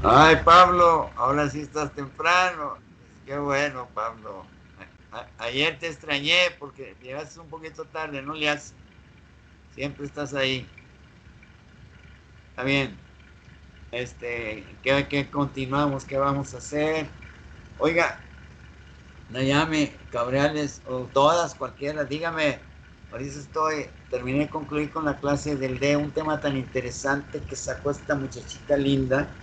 Ay, Pablo, ahora sí estás temprano. Qué bueno, Pablo. Ayer te extrañé porque llegaste un poquito tarde, no le haces. Siempre estás ahí. Está bien. ¿Qué continuamos? ¿Qué vamos a hacer? Oiga, no llame, Cabreales, o todas, cualquiera, dígame. Ahorita terminé de concluir con la clase del D, un tema tan interesante que sacó esta muchachita linda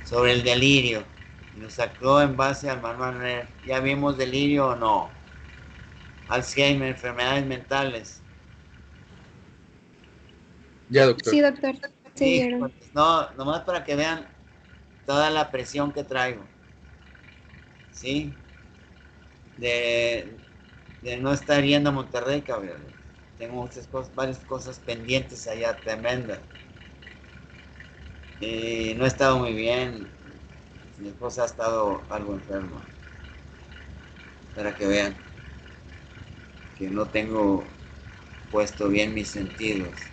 sobre el delirio. Y lo sacó en base al manual NER. ¿Ya vimos delirio o no? Alzheimer, enfermedades mentales. Ya, doctor. Sí, doctor, se Híjole, vieron. no, nomás para que vean toda la presión que traigo, ¿sí? De, de no estar yendo a Monterrey, cabrón. Tengo muchas cosas, varias cosas pendientes allá, tremendas. Y no he estado muy bien. Mi esposa ha estado algo enferma. Para que vean que no tengo puesto bien mis sentidos.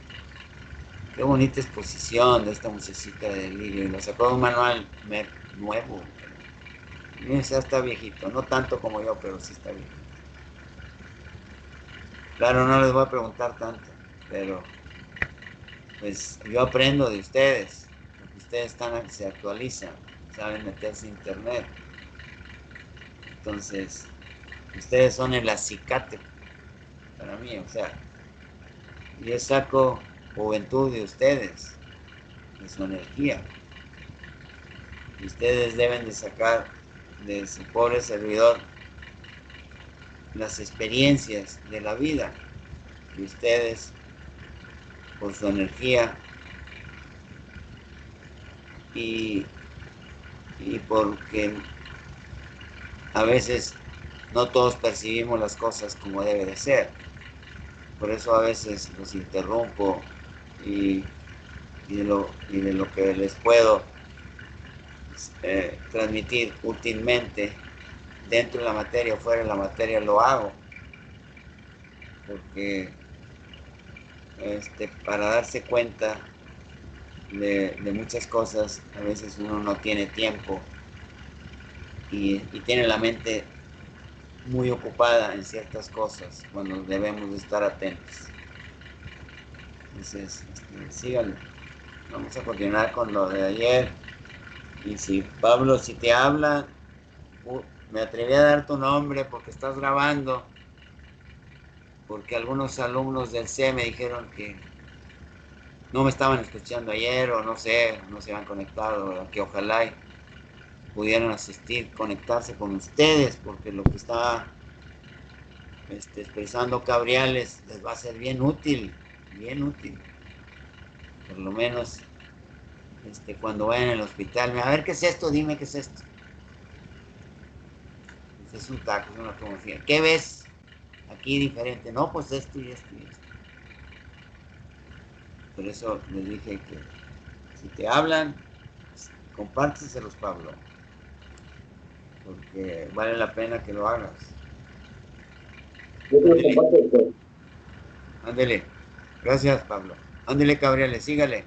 Qué bonita exposición de esta muchachita de Lirio. Y lo sacó de un manual nuevo. Miren, ya está viejito. No tanto como yo, pero sí está viejito. Claro, no les voy a preguntar tanto, pero pues yo aprendo de ustedes. Porque se actualizan, saben meterse a internet. Entonces, ustedes son el acicate para mí. O sea, yo saco juventud de ustedes, de su energía. Y ustedes deben de sacar de su pobre servidor las experiencias de la vida que ustedes, por su energía y, y porque a veces no todos percibimos las cosas como debe de ser. Por eso a veces los interrumpo y, y de lo que les puedo transmitir útilmente dentro de la materia o fuera de la materia lo hago. Porque para darse cuenta de muchas cosas, a veces uno no tiene tiempo y tiene la mente muy ocupada en ciertas cosas cuando debemos de estar atentos. Entonces, síganlo. Vamos a continuar con lo de ayer. Y si Pablo, si te habla, me atreví a dar tu nombre porque estás grabando, porque algunos alumnos del C me dijeron que no me estaban escuchando ayer o no sé, no se han conectado, que ojalá pudieran asistir, conectarse con ustedes, porque lo que está expresando Cabriales les va a ser bien útil, bien útil. Por lo menos cuando vayan al hospital, a ver qué es esto, dime qué es esto. Pues es un taco, es una promoción. ¿Qué ves aquí diferente? No, pues esto y esto y esto. Por eso les dije que si te hablan, pues, compárteselos, Pablo, porque vale la pena que lo hagas. Yo te lo Ándele, comparto, doctor. ándele. Gracias, Pablo. Ándele, Cabriales, sígale.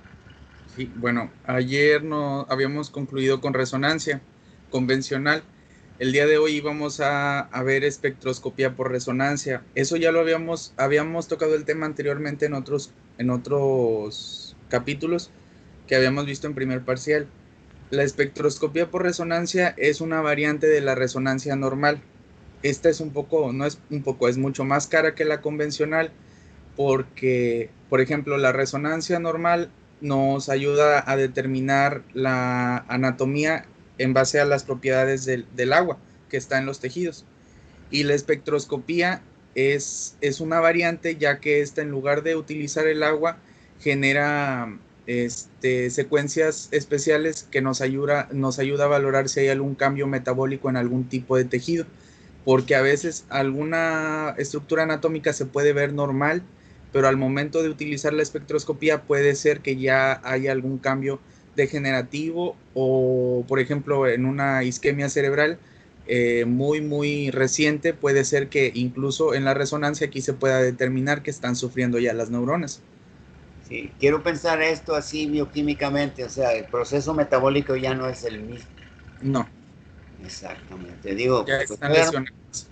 Sí, bueno, ayer no habíamos concluido con resonancia convencional. El día de hoy íbamos a ver espectroscopía por resonancia. Eso ya lo habíamos tocado el tema anteriormente en otros capítulos que habíamos visto en primer parcial. La espectroscopía por resonancia es una variante de la resonancia normal. Esta es un poco, no es un poco, es mucho más cara que la convencional porque, por ejemplo, la resonancia normal nos ayuda a determinar la anatomía en base a las propiedades del agua que está en los tejidos. Y la espectroscopía es una variante, ya que esta, en lugar de utilizar el agua, genera secuencias especiales que nos ayuda a valorar si hay algún cambio metabólico en algún tipo de tejido, porque a veces alguna estructura anatómica se puede ver normal, pero al momento de utilizar la espectroscopía puede ser que ya haya algún cambio degenerativo o, por ejemplo, en una isquemia cerebral muy reciente, puede ser que incluso en la resonancia aquí se pueda determinar que están sufriendo ya las neuronas. Sí, quiero pensar esto así bioquímicamente, o sea, el proceso metabólico ya no es el mismo. No, Exactamente. Digo, ya pues, están lesionados.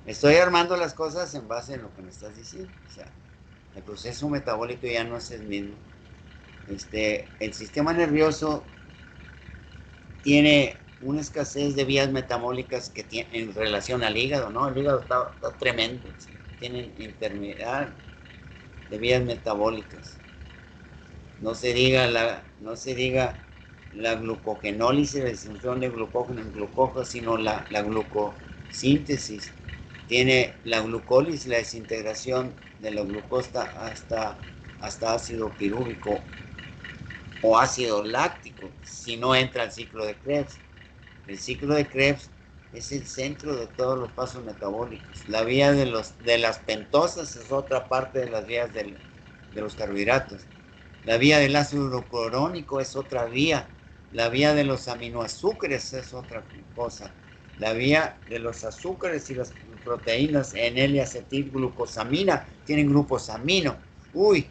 estoy armando las cosas en base en lo que me estás diciendo. O sea, el proceso metabólico ya no es el mismo. El sistema nervioso tiene una escasez de vías metabólicas que tiene en relación al hígado, ¿no? El hígado está tremendo. ¿Sí? Tienen intermediar de vías metabólicas. No se diga la glucogenólisis, la distinción de glucógeno en glucosa, sino la glucosíntesis. Tiene la glucólisis, la desintegración de la glucosa hasta ácido pirúvico o ácido láctico, si no entra al ciclo de Krebs. El ciclo de Krebs es el centro de todos los pasos metabólicos. La vía de las pentosas es otra parte de las vías de los carbohidratos. La vía del ácido glucurónico es otra vía. La vía de los aminoazúcares es otra cosa. La vía de los azúcares y las proteínas en L-acetilglucosamina tienen grupos amino. Uy,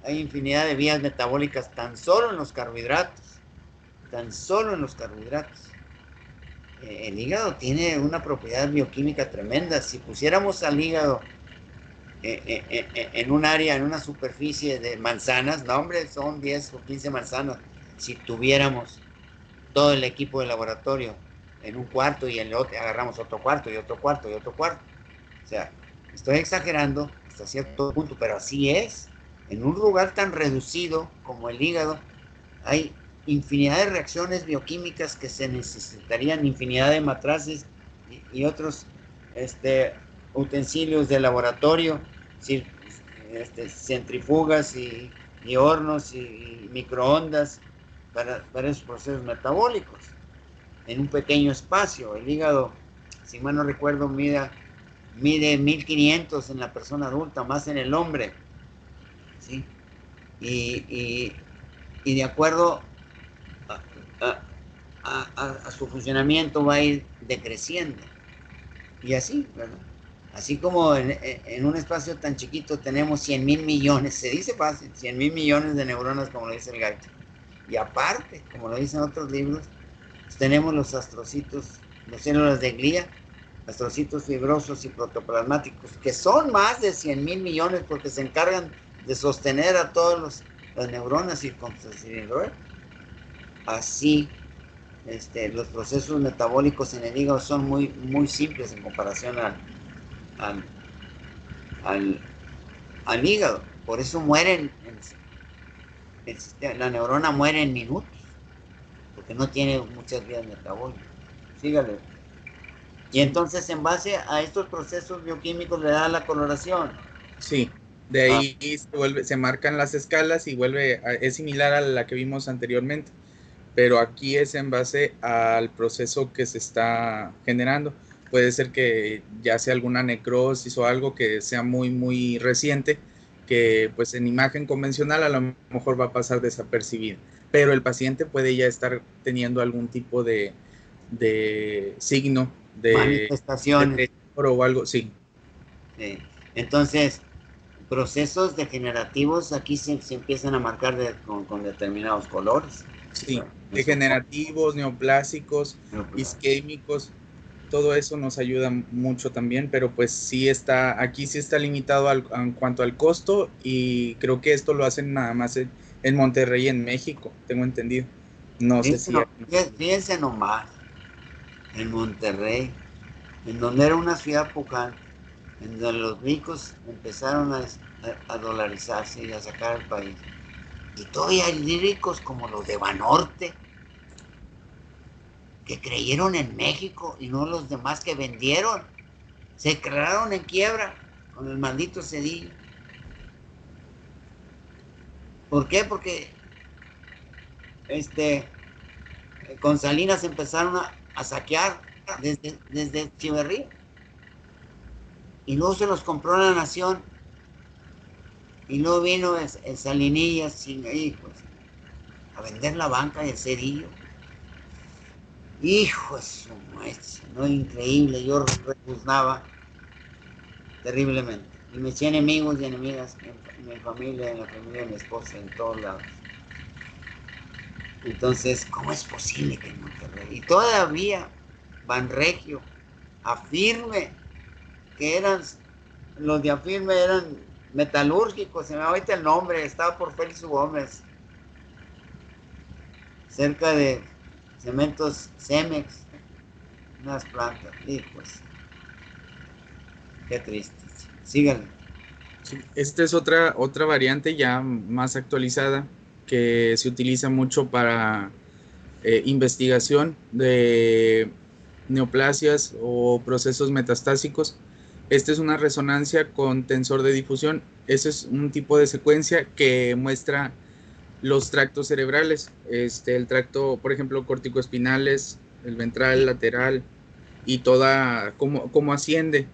hay infinidad de vías metabólicas tan solo en los carbohidratos. Tan solo en los carbohidratos. El hígado tiene una propiedad bioquímica tremenda. Si pusiéramos al hígado en un área, en una superficie de manzanas, no hombre, son 10 o 15 manzanas. Si tuviéramos todo el equipo de laboratorio en un cuarto y en el otro, agarramos otro cuarto y otro cuarto y otro cuarto. O sea, estoy exagerando hasta cierto punto, pero así es. En un lugar tan reducido como el hígado, hay infinidad de reacciones bioquímicas que se necesitarían, infinidad de matraces y otros utensilios de laboratorio, centrifugas y hornos y microondas para esos procesos metabólicos en un pequeño espacio. El hígado, si mal no recuerdo, mide 1500 en la persona adulta, más en el hombre, ¿sí? Y de acuerdo a, a su funcionamiento va a ir decreciendo. Y así, ¿verdad? Así como en un espacio tan chiquito tenemos 100,000 millones, se dice fácil, 100,000 millones de neuronas, como lo dice el Gaicho. Y aparte, como lo dicen otros libros, pues tenemos los astrocitos, las células de glía, astrocitos fibrosos y protoplasmáticos, que son más de 100,000 millones porque se encargan de sostener a todas las neuronas y así los procesos metabólicos en el hígado son muy, muy simples en comparación al, al, al hígado. Por eso mueren, la neurona muere en minutos, porque no tiene muchas vías metabólicas. Sígale. Y entonces, en base a estos procesos bioquímicos, le da la coloración. Sí, de ahí se marcan las escalas y es similar a la que vimos anteriormente, pero aquí es en base al proceso que se está generando. Puede ser que ya sea alguna necrosis o algo que sea muy, muy reciente, que pues en imagen convencional a lo mejor va a pasar desapercibido, pero el paciente puede ya estar teniendo algún tipo de signo de Manifestaciones. deterioro o algo, sí. Entonces, procesos degenerativos aquí se empiezan a marcar con determinados colores. Sí, degenerativos, neoplásicos, isquémicos, todo eso nos ayuda mucho también, pero pues aquí sí está limitado en cuanto al costo y creo que esto lo hacen nada más en Monterrey, en México, tengo entendido. No sé si... Fíjense nomás, en Monterrey, en donde era una ciudad pujante, en donde los ricos empezaron a dolarizarse y a sacar el país. Y todavía hay ricos como los de Banorte, que creyeron en México y no los demás que vendieron. Se quedaron en quiebra con el maldito Cedillo. ¿Por qué? Porque con Salinas empezaron a saquear desde Echeverría. Y luego se los compró la Nación. Y luego vino el Salinillas sin hijos a vender la banca y el Cedillo. Hijo de su maestra, no, increíble. Yo repugnaba terriblemente. Y me decía enemigos y enemigas en mi familia, en la familia de mi esposa, en todos lados. Entonces, ¿cómo es posible que en Monterrey? Y todavía Banregio afirme que eran, los de afirme eran metalúrgicos, se me va ahorita el nombre, estaba por Félix U. Gómez, cerca de Cementos Cemex, unas plantas, y pues, qué triste. Síganle. Sí, esta es otra variante ya más actualizada que se utiliza mucho para investigación de neoplasias o procesos metastásicos. Esta es una resonancia con tensor de difusión. Ese es un tipo de secuencia que muestra los tractos cerebrales, el tracto, por ejemplo, corticoespinales, el ventral, lateral y toda, cómo asciende.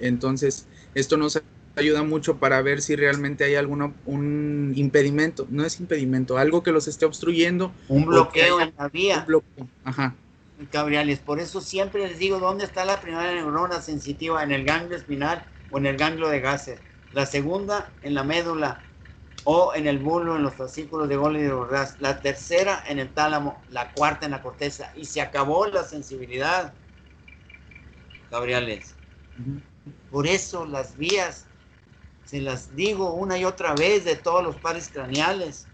Entonces, esto nos ayuda mucho para ver si realmente hay un impedimento, no es impedimento, algo que los esté obstruyendo. Un bloqueo en la vía. Un bloqueo. Ajá. Cabriales, por eso siempre les digo dónde está la primera neurona sensitiva, en el ganglio espinal o en el ganglio de gases, la segunda en la médula o en el bulbo, en los fascículos de Golgi y de Bordas, la tercera en el tálamo, la cuarta en la corteza, y se acabó la sensibilidad, Cabriales. Por eso las vías, se las digo una y otra vez, de todos los pares craneales,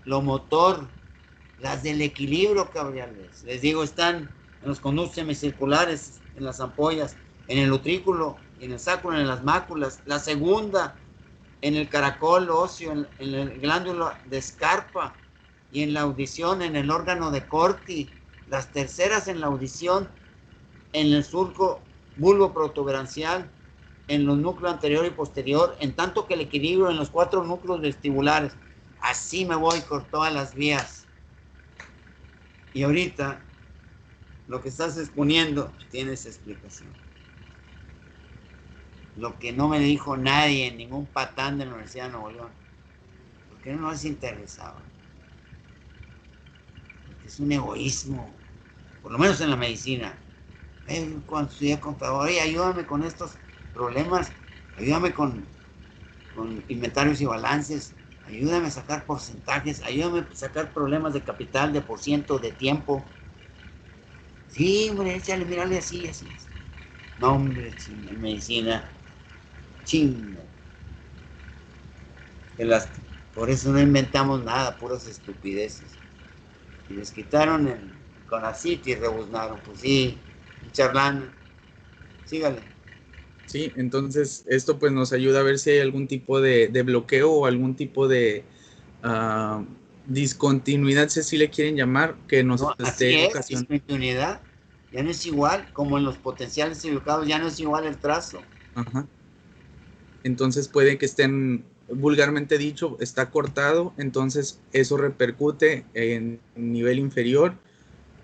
lo motor, las del equilibrio, Cabriales, les digo, están en los conductos semicirculares, en las ampollas, en el utrículo, en el sacro, en las máculas. La segunda, en el caracol óseo, en el glándula de Scarpa, y en la audición, en el órgano de Corti. Las terceras en la audición, en el surco bulbo protuberancial, en los núcleos anterior y posterior, en tanto que el equilibrio en los 4 núcleos vestibulares. Así me voy por todas las vías. Y ahorita, lo que estás exponiendo, tienes explicación. Lo que no me dijo nadie, ningún patán de la Universidad de Nuevo León, porque no les interesaba. Porque es un egoísmo, por lo menos en la medicina. Cuando estudié contador, oye, ayúdame con estos problemas, ayúdame con inventarios y balances, ayúdame a sacar porcentajes, ayúdame a sacar problemas de capital, de porciento, de tiempo. Sí, hombre, échale, mírale así, así. No, hombre, en medicina, chinga. Por eso no inventamos nada, puras estupideces. Y les quitaron el CONACYT y rebuznaron, pues sí, charlando. Sígale. Sí, entonces esto pues nos ayuda a ver si hay algún tipo de bloqueo o algún tipo de discontinuidad, si así le quieren llamar, que nos esté ocasionando. Discontinuidad, ya no es igual, como en los potenciales equivocados, ya no es igual el trazo. Ajá. Entonces puede que estén, vulgarmente dicho, está cortado, entonces eso repercute en nivel inferior,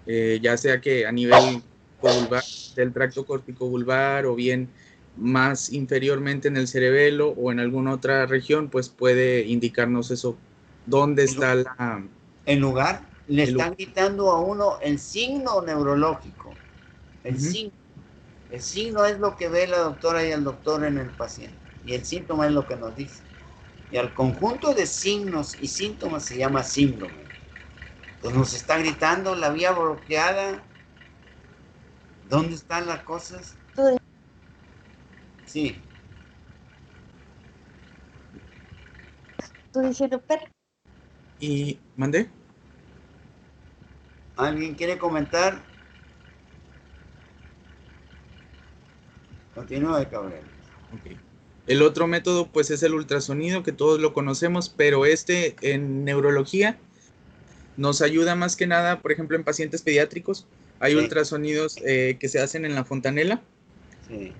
ya sea que a nivel vulvar, del tracto corticovulvar o bien más inferiormente en el cerebelo o en alguna otra región, pues puede indicarnos eso, dónde está la... En lugar, le están quitando a uno el signo neurológico, el signo. El signo es lo que ve la doctora y el doctor en el paciente, y el síntoma es lo que nos dice. Y al conjunto de signos y síntomas se llama síndrome. Pues nos está gritando la vía bloqueada. ¿Dónde están las cosas? Sí. Tú diciendo, pero... ¿Y mandé? ¿Alguien quiere comentar? Continúa, Cabrera. Okay. El otro método pues es el ultrasonido, que todos lo conocemos, pero en neurología nos ayuda más que nada, por ejemplo, en pacientes pediátricos. Hay ultrasonidos que se hacen en la fontanela. Sí.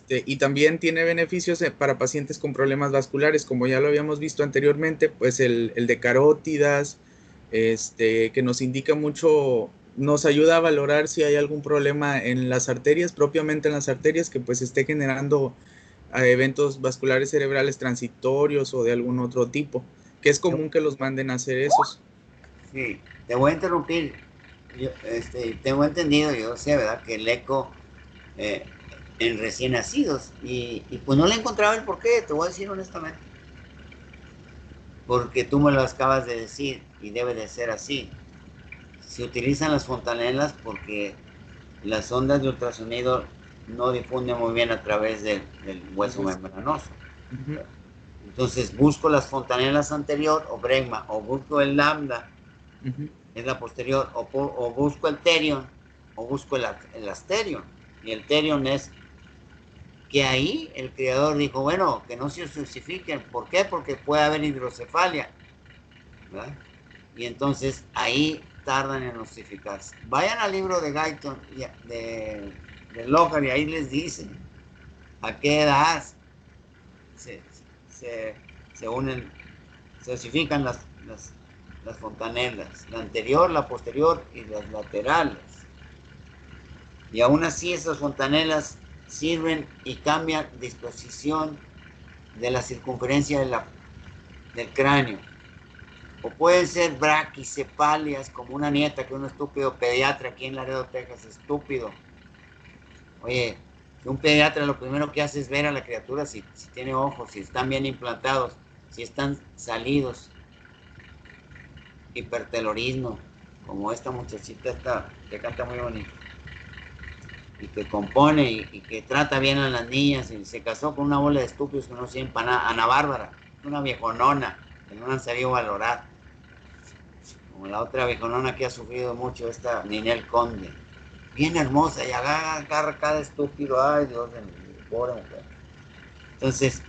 Y también tiene beneficios para pacientes con problemas vasculares, como ya lo habíamos visto anteriormente, pues el de carótidas, que nos indica mucho, nos ayuda a valorar si hay algún problema en las arterias, propiamente en las arterias, que pues esté generando eventos vasculares cerebrales transitorios o de algún otro tipo, que es común que los manden a hacer esos. Sí, te voy a interrumpir. Yo, tengo entendido, yo sé, ¿verdad? Que el eco en recién nacidos. Y pues no le encontraba el porqué, te voy a decir honestamente. Porque tú me lo acabas de decir y debe de ser así. Se utilizan las fontanelas porque las ondas de ultrasonido no difunden muy bien a través del hueso membranoso. Uh-huh. Entonces busco las fontanelas anterior o bregma, o busco el lambda, Uh-huh. es la posterior, o busco el terion, o busco el asterion. Y el terion es que ahí el creador dijo, bueno, que no se ossifiquen. ¿Por qué? Porque puede haber hidrocefalia, ¿verdad? Y entonces ahí tardan en ossificarse. Vayan al libro de Guyton, de Locker, y ahí les dicen a qué edad se unen, se osifican las fontanelas, la anterior, la posterior y las laterales. Y aún así esas fontanelas sirven y cambian disposición de la circunferencia del cráneo. O pueden ser braquicefalias, como una nieta que un estúpido pediatra aquí en Laredo, Texas, estúpido. Oye, que un pediatra lo primero que hace es ver a la criatura si tiene ojos, si están bien implantados, si están salidos. Hipertelorismo, como esta muchachita esta, que canta muy bonito. Y que compone y que trata bien a las niñas, y se casó con una bola de estúpidos que no sirven para nada. Ana Bárbara, una viejonona que no han sabido valorar, como la otra viejonona que ha sufrido mucho, esta Ninel Conde, bien hermosa, y agarra cada estúpido. Ay, Dios de mi pobre mujer. Entonces,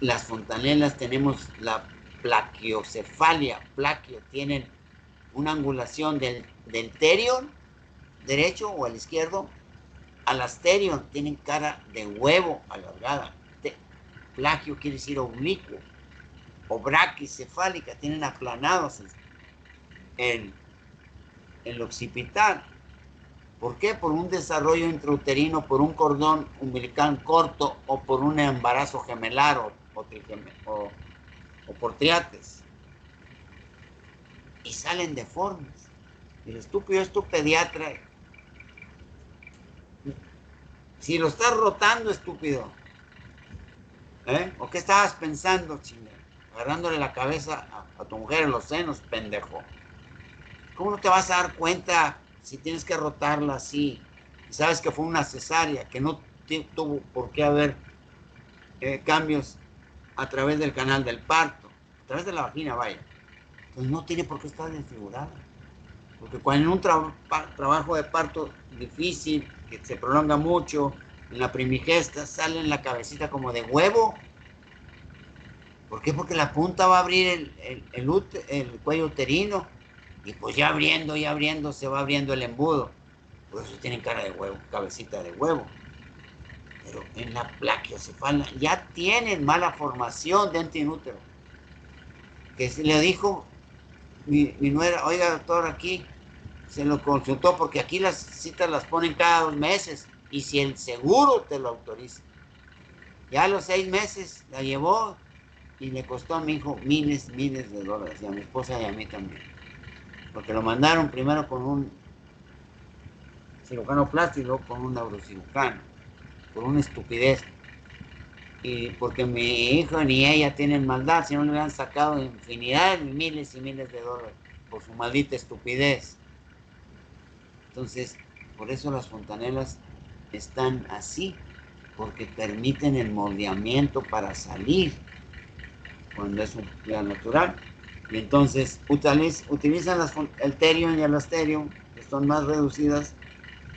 las fontanelas tenemos la plaquiocefalia. Plaquio tienen una angulación del terion derecho o al izquierdo al asterion, tienen cara de huevo alargada. Plagio quiere decir oblicuo, o braquicefálica, tienen aplanados en el occipital. ¿Por qué? Por un desarrollo intrauterino, por un cordón umbilical corto, o por un embarazo gemelar, o por triates. Y salen deformes. Y el estúpido es tu pediatra. Si lo estás rotando, estúpido, ¿o qué estabas pensando, chingada? Agarrándole la cabeza a tu mujer en los senos, pendejo. ¿Cómo no te vas a dar cuenta si tienes que rotarla así? Y sabes que fue una cesárea, que no tuvo por qué haber cambios a través del canal del parto, a través de la vagina, vaya. Entonces no tiene por qué estar desfigurada. Porque cuando en un trabajo de parto difícil, que se prolonga mucho, en la primigesta sale en la cabecita como de huevo. ¿Por qué? Porque la punta va a abrir el cuello uterino, y pues ya abriendo, se va abriendo el embudo. Por eso tienen cara de huevo, cabecita de huevo. Pero en la plaquiocefalia ya tienen mala formación dentro inútero. Que se le dijo mi nuera, oiga doctor, aquí se lo consultó, porque aquí las citas las ponen cada 2 meses, y si el seguro te lo autoriza. Ya a los 6 meses la llevó, y le costó a mi hijo miles de dólares, y a mi esposa y a mí también. Porque lo mandaron primero con un cirujano plástico, con un neurocirujano, por una estupidez. Y porque mi hijo ni ella tienen maldad, si no le hubieran sacado infinidad, miles y miles de dólares por su maldita estupidez. Entonces, por eso las fontanelas están así, porque permiten el moldeamiento para salir cuando es un plan natural. Y entonces utilizan el terion y el asterion, que son más reducidas,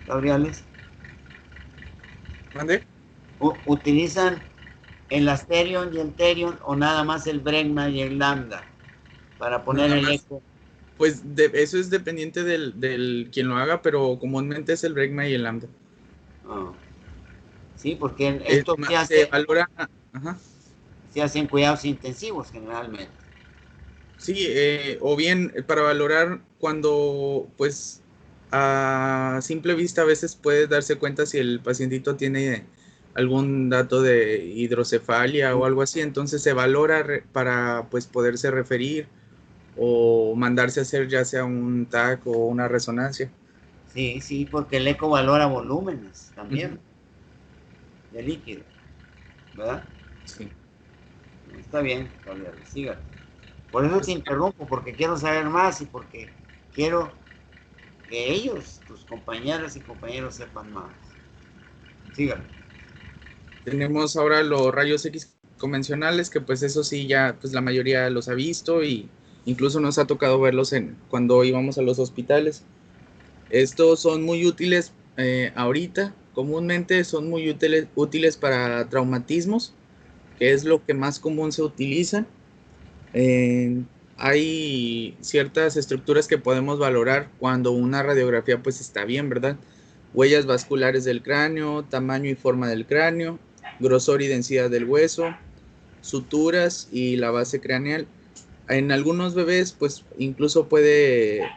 Gabriales. ¿Mande? Utilizan el asterion y el terion, o nada más el bregma y el lambda para poner Nada el más. eco. Pues eso es dependiente del quien lo haga, pero comúnmente es el bregma y el lambda. Oh. Sí, porque esto Se valora, ajá. se hacen cuidados intensivos generalmente. Sí, o bien para valorar cuando, pues, a simple vista a veces puedes darse cuenta si el pacientito tiene algún dato de hidrocefalia o algo así, entonces se valora para, pues, poderse referir o mandarse a hacer ya sea un TAC o una resonancia. Sí, porque el eco valora volúmenes también. Uh-huh. de líquido, ¿verdad? Sí. Está bien, Gabriel, siga. Por eso te interrumpo, porque quiero saber más y porque quiero que ellos, tus compañeras y compañeros, sepan más. Síganme. Tenemos ahora los rayos X convencionales, que pues eso sí ya pues la mayoría los ha visto y incluso nos ha tocado verlos cuando íbamos a los hospitales. Estos son muy útiles ahorita, comúnmente son muy útiles para traumatismos, que es lo que más común se utiliza. Hay ciertas estructuras que podemos valorar cuando una radiografía pues está bien, ¿verdad? Huellas vasculares del cráneo, tamaño y forma del cráneo, grosor y densidad del hueso, suturas y la base craneal. En algunos bebés pues incluso puede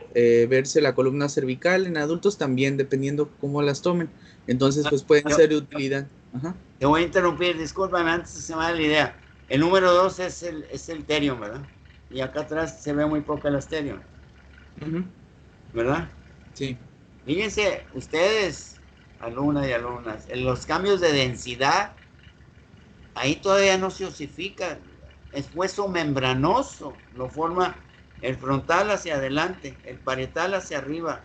verse la columna cervical, en adultos también, dependiendo cómo las tomen. Entonces pues pueden ser de utilidad. Ajá. Te voy a interrumpir, discúlpame, antes se me da la idea. El número 2 es el terion, ¿verdad? Y acá atrás se ve muy poco el asterion, ¿verdad? Sí. Fíjense, ustedes, alumnas y alumnas, en los cambios de densidad, ahí todavía no se osifica, es hueso membranoso, lo forma el frontal hacia adelante, el parietal hacia arriba,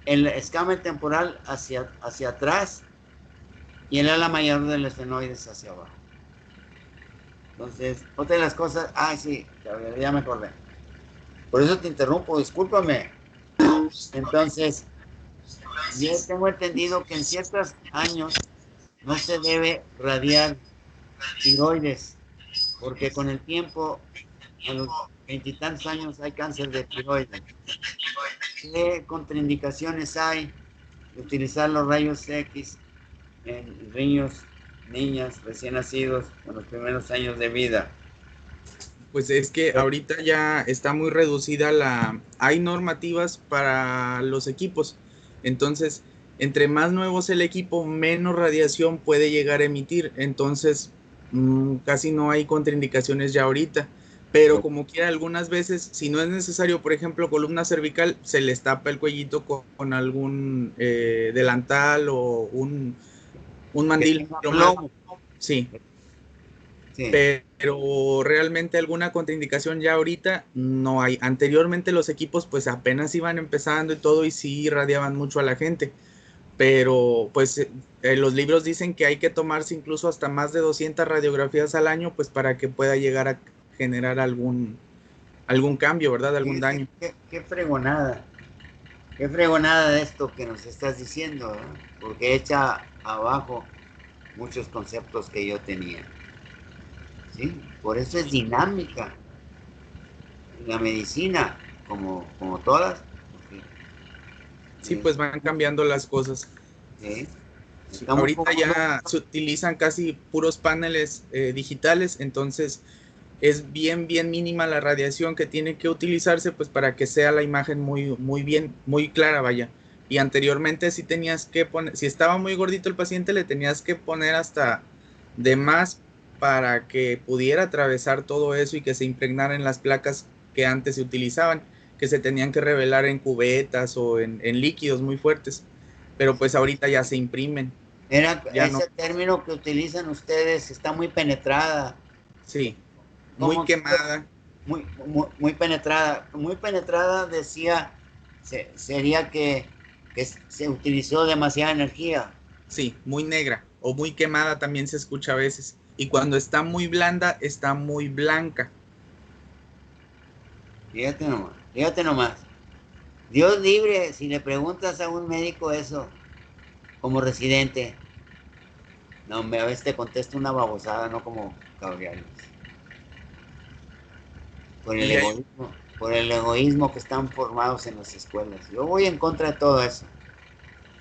el escamas temporal hacia atrás y el ala mayor del esfenoides hacia abajo. Entonces, otra de las cosas, sí, ya me acordé. Por eso te interrumpo, discúlpame. Entonces, yo tengo entendido que en ciertos años no se debe radiar tiroides, porque con el tiempo, a los 20 años, hay cáncer de tiroides. ¿Qué contraindicaciones hay de utilizar los rayos X en niños, niñas recién nacidos en los primeros años de vida? Pues es que ahorita ya está muy reducida hay normativas para los equipos. Entonces, entre más nuevo es el equipo, menos radiación puede llegar a emitir. Entonces, casi no hay contraindicaciones ya ahorita. Pero como quiera, algunas veces, si no es necesario, por ejemplo, columna cervical, se les tapa el cuellito con algún delantal o un mandil. Sí. Sí. Pero realmente alguna contraindicación ya ahorita no hay. Anteriormente los equipos pues apenas iban empezando y todo y sí irradiaban mucho a la gente, pero pues los libros dicen que hay que tomarse incluso hasta más de 200 radiografías al año pues para que pueda llegar a generar algún cambio, ¿verdad? Algún daño. Qué fregonada de esto que nos estás diciendo, ¿eh? Porque echa abajo muchos conceptos que yo tenía. ¿Sí? Por eso es dinámica la medicina, como todas. Sí, pues van cambiando las cosas. ¿Sí? Ahorita ya se utilizan casi puros paneles digitales, entonces es bien mínima la radiación que tiene que utilizarse pues para que sea la imagen muy clara, vaya. Y anteriormente si tenías que poner, si estaba muy gordito el paciente, le tenías que poner hasta de más para que pudiera atravesar todo eso y que se impregnara en las placas que antes se utilizaban, que se tenían que revelar en cubetas o en líquidos muy fuertes, pero pues ahorita ya se imprimen. Ese término que utilizan ustedes está muy penetrada. Sí, muy quemada. Muy penetrada. Muy penetrada decía, sería que se utilizó demasiada energía. Sí, muy negra o muy quemada también se escucha a veces. Y cuando está muy blanda, está muy blanca. Fíjate nomás. Dios libre, si le preguntas a un médico eso, como residente, no, a veces te contesta una babosada, no como Gabriel. Por el egoísmo que están formados en las escuelas. Yo voy en contra de todo eso.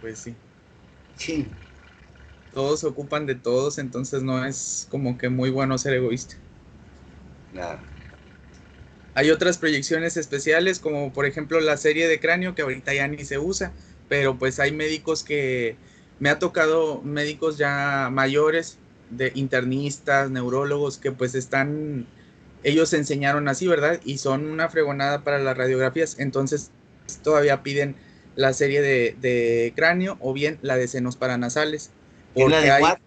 Pues sí. Sí. Todos se ocupan de todos, entonces no es como que muy bueno ser egoísta. Claro. Hay otras proyecciones especiales, como por ejemplo la serie de cráneo, que ahorita ya ni se usa, pero pues hay médicos me ha tocado médicos ya mayores, de internistas, neurólogos, que pues ellos enseñaron así, ¿verdad? Y son una fregonada para las radiografías, entonces todavía piden la serie de cráneo o bien la de senos paranasales. Porque es la de Watts.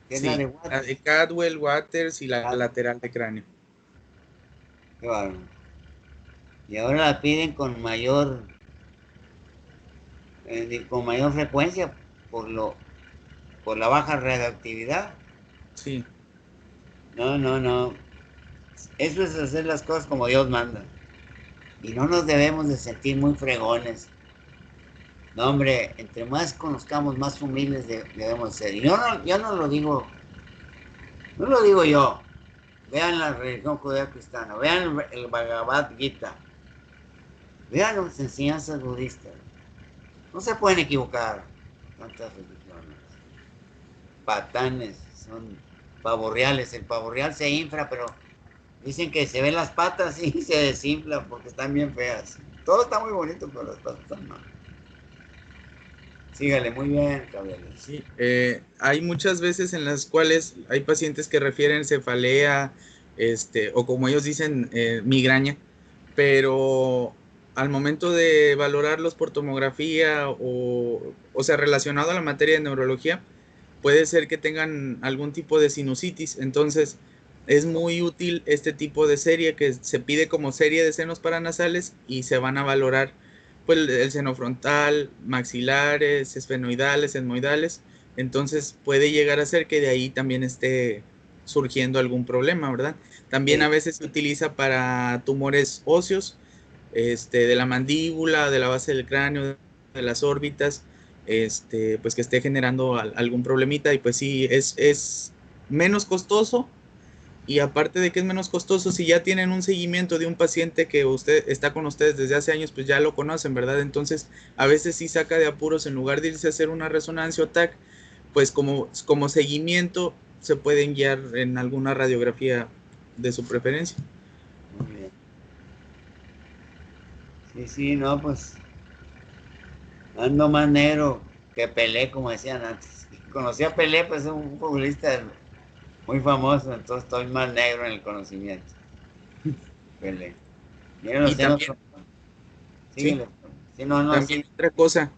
¿Qué es la Sí, de la Waters? de Cadwell, Waters y la Ah, lateral de cráneo. qué bárbaro. Y ahora la piden con mayor frecuencia por por la baja radioactividad. Sí, No, no, no. Eso es hacer las cosas como Dios manda. Y no nos debemos de sentir muy fregones. No, hombre, entre más conozcamos, más humildes debemos ser. Y yo no lo digo yo. Vean la religión judeo-cristiana, vean el Bhagavad Gita, vean las enseñanzas budistas. No se pueden equivocar tantas religiones. Patanes, son pavorreales. El pavorreal se infla, pero dicen que se ven las patas y se desinfla porque están bien feas. Todo está muy bonito, pero las patas están mal. Sígale, muy bien, caballeros. sí. Hay muchas veces en las cuales hay pacientes que refieren cefalea, o como ellos dicen, migraña, pero al momento de valorarlos por tomografía o sea, relacionado a la materia de neurología, puede ser que tengan algún tipo de sinusitis. Entonces, es muy útil este tipo de serie que se pide como serie de senos paranasales y se van a valorar pues, el seno frontal, maxilares, esfenoidales, etmoidales. Entonces, puede llegar a ser que de ahí también esté surgiendo algún problema, ¿verdad? También a Sí, veces se utiliza para tumores óseos, de la mandíbula, de la base del cráneo, de las órbitas, pues que esté generando algún problemita y pues sí, es menos costoso y aparte de que es menos costoso, si ya tienen un seguimiento de un paciente que usted está con ustedes desde hace años, pues ya lo conocen, ¿verdad? Entonces, a veces sí saca de apuros en lugar de irse a hacer una resonancia o TAC, pues como seguimiento se pueden guiar en alguna radiografía de su preferencia. muy bien. Sí, sí, no, pues ando más negro que Pelé, como decían antes. Conocí a Pelé, pues es un futbolista muy famoso, entonces estoy más negro en el conocimiento. Pelé. Miren los Y senos. también, sí, Síguele. Sí, no, no, también sí. otra cosa,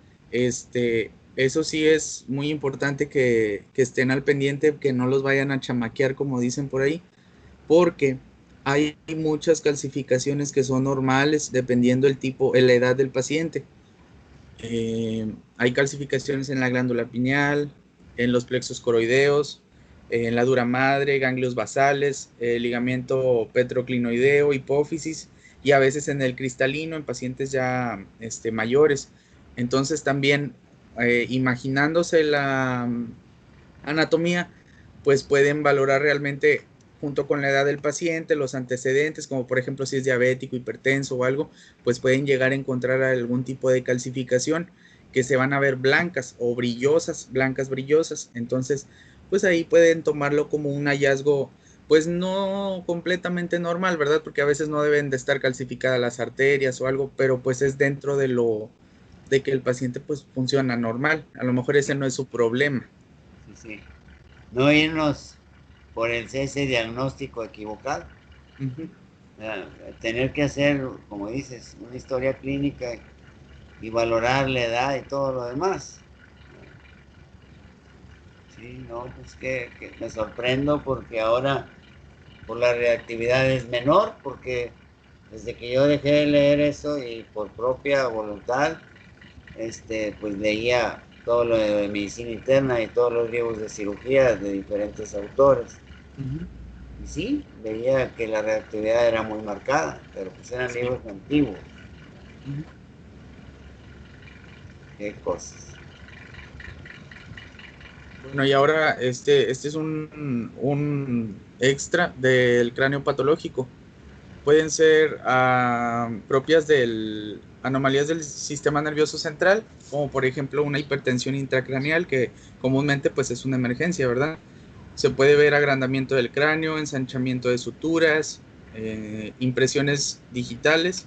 eso sí es muy importante que estén al pendiente, que no los vayan a chamaquear, como dicen por ahí, porque hay muchas calcificaciones que son normales dependiendo el tipo, la edad del paciente. Hay calcificaciones en la glándula pineal, en los plexos coroideos, en la dura madre, ganglios basales, ligamiento petroclinoideo, hipófisis y a veces en el cristalino en pacientes ya mayores. Entonces también imaginándose la anatomía, pues pueden valorar realmente junto con la edad del paciente, los antecedentes, como por ejemplo si es diabético, hipertenso o algo, pues pueden llegar a encontrar algún tipo de calcificación que se van a ver blancas o brillosas, blancas brillosas. Entonces, pues ahí pueden tomarlo como un hallazgo, pues no completamente normal, ¿verdad? Porque a veces no deben de estar calcificadas las arterias o algo, pero pues es dentro de que el paciente pues funciona normal. A lo mejor ese no es su problema. Sí, sí. No irnos por ese diagnóstico equivocado. Ujú. Tener que hacer, como dices, una historia clínica y valorar la edad y todo lo demás. Sí, no, pues que me sorprendo porque ahora por la reactividad es menor, porque desde que yo dejé de leer eso y por propia voluntad, pues leía todo lo de medicina interna y todos los libros de cirugía de diferentes autores. Ujú. Y sí, veía que la reactividad era muy marcada, pero pues eran Sí. libros antiguos. Ujú. Qué cosas. Bueno, y ahora este es un extra del cráneo patológico. Pueden ser propias de anomalías del sistema nervioso central, como por ejemplo una hipertensión intracraneal, que comúnmente pues es una emergencia, ¿verdad? Se puede ver agrandamiento del cráneo, ensanchamiento de suturas, impresiones digitales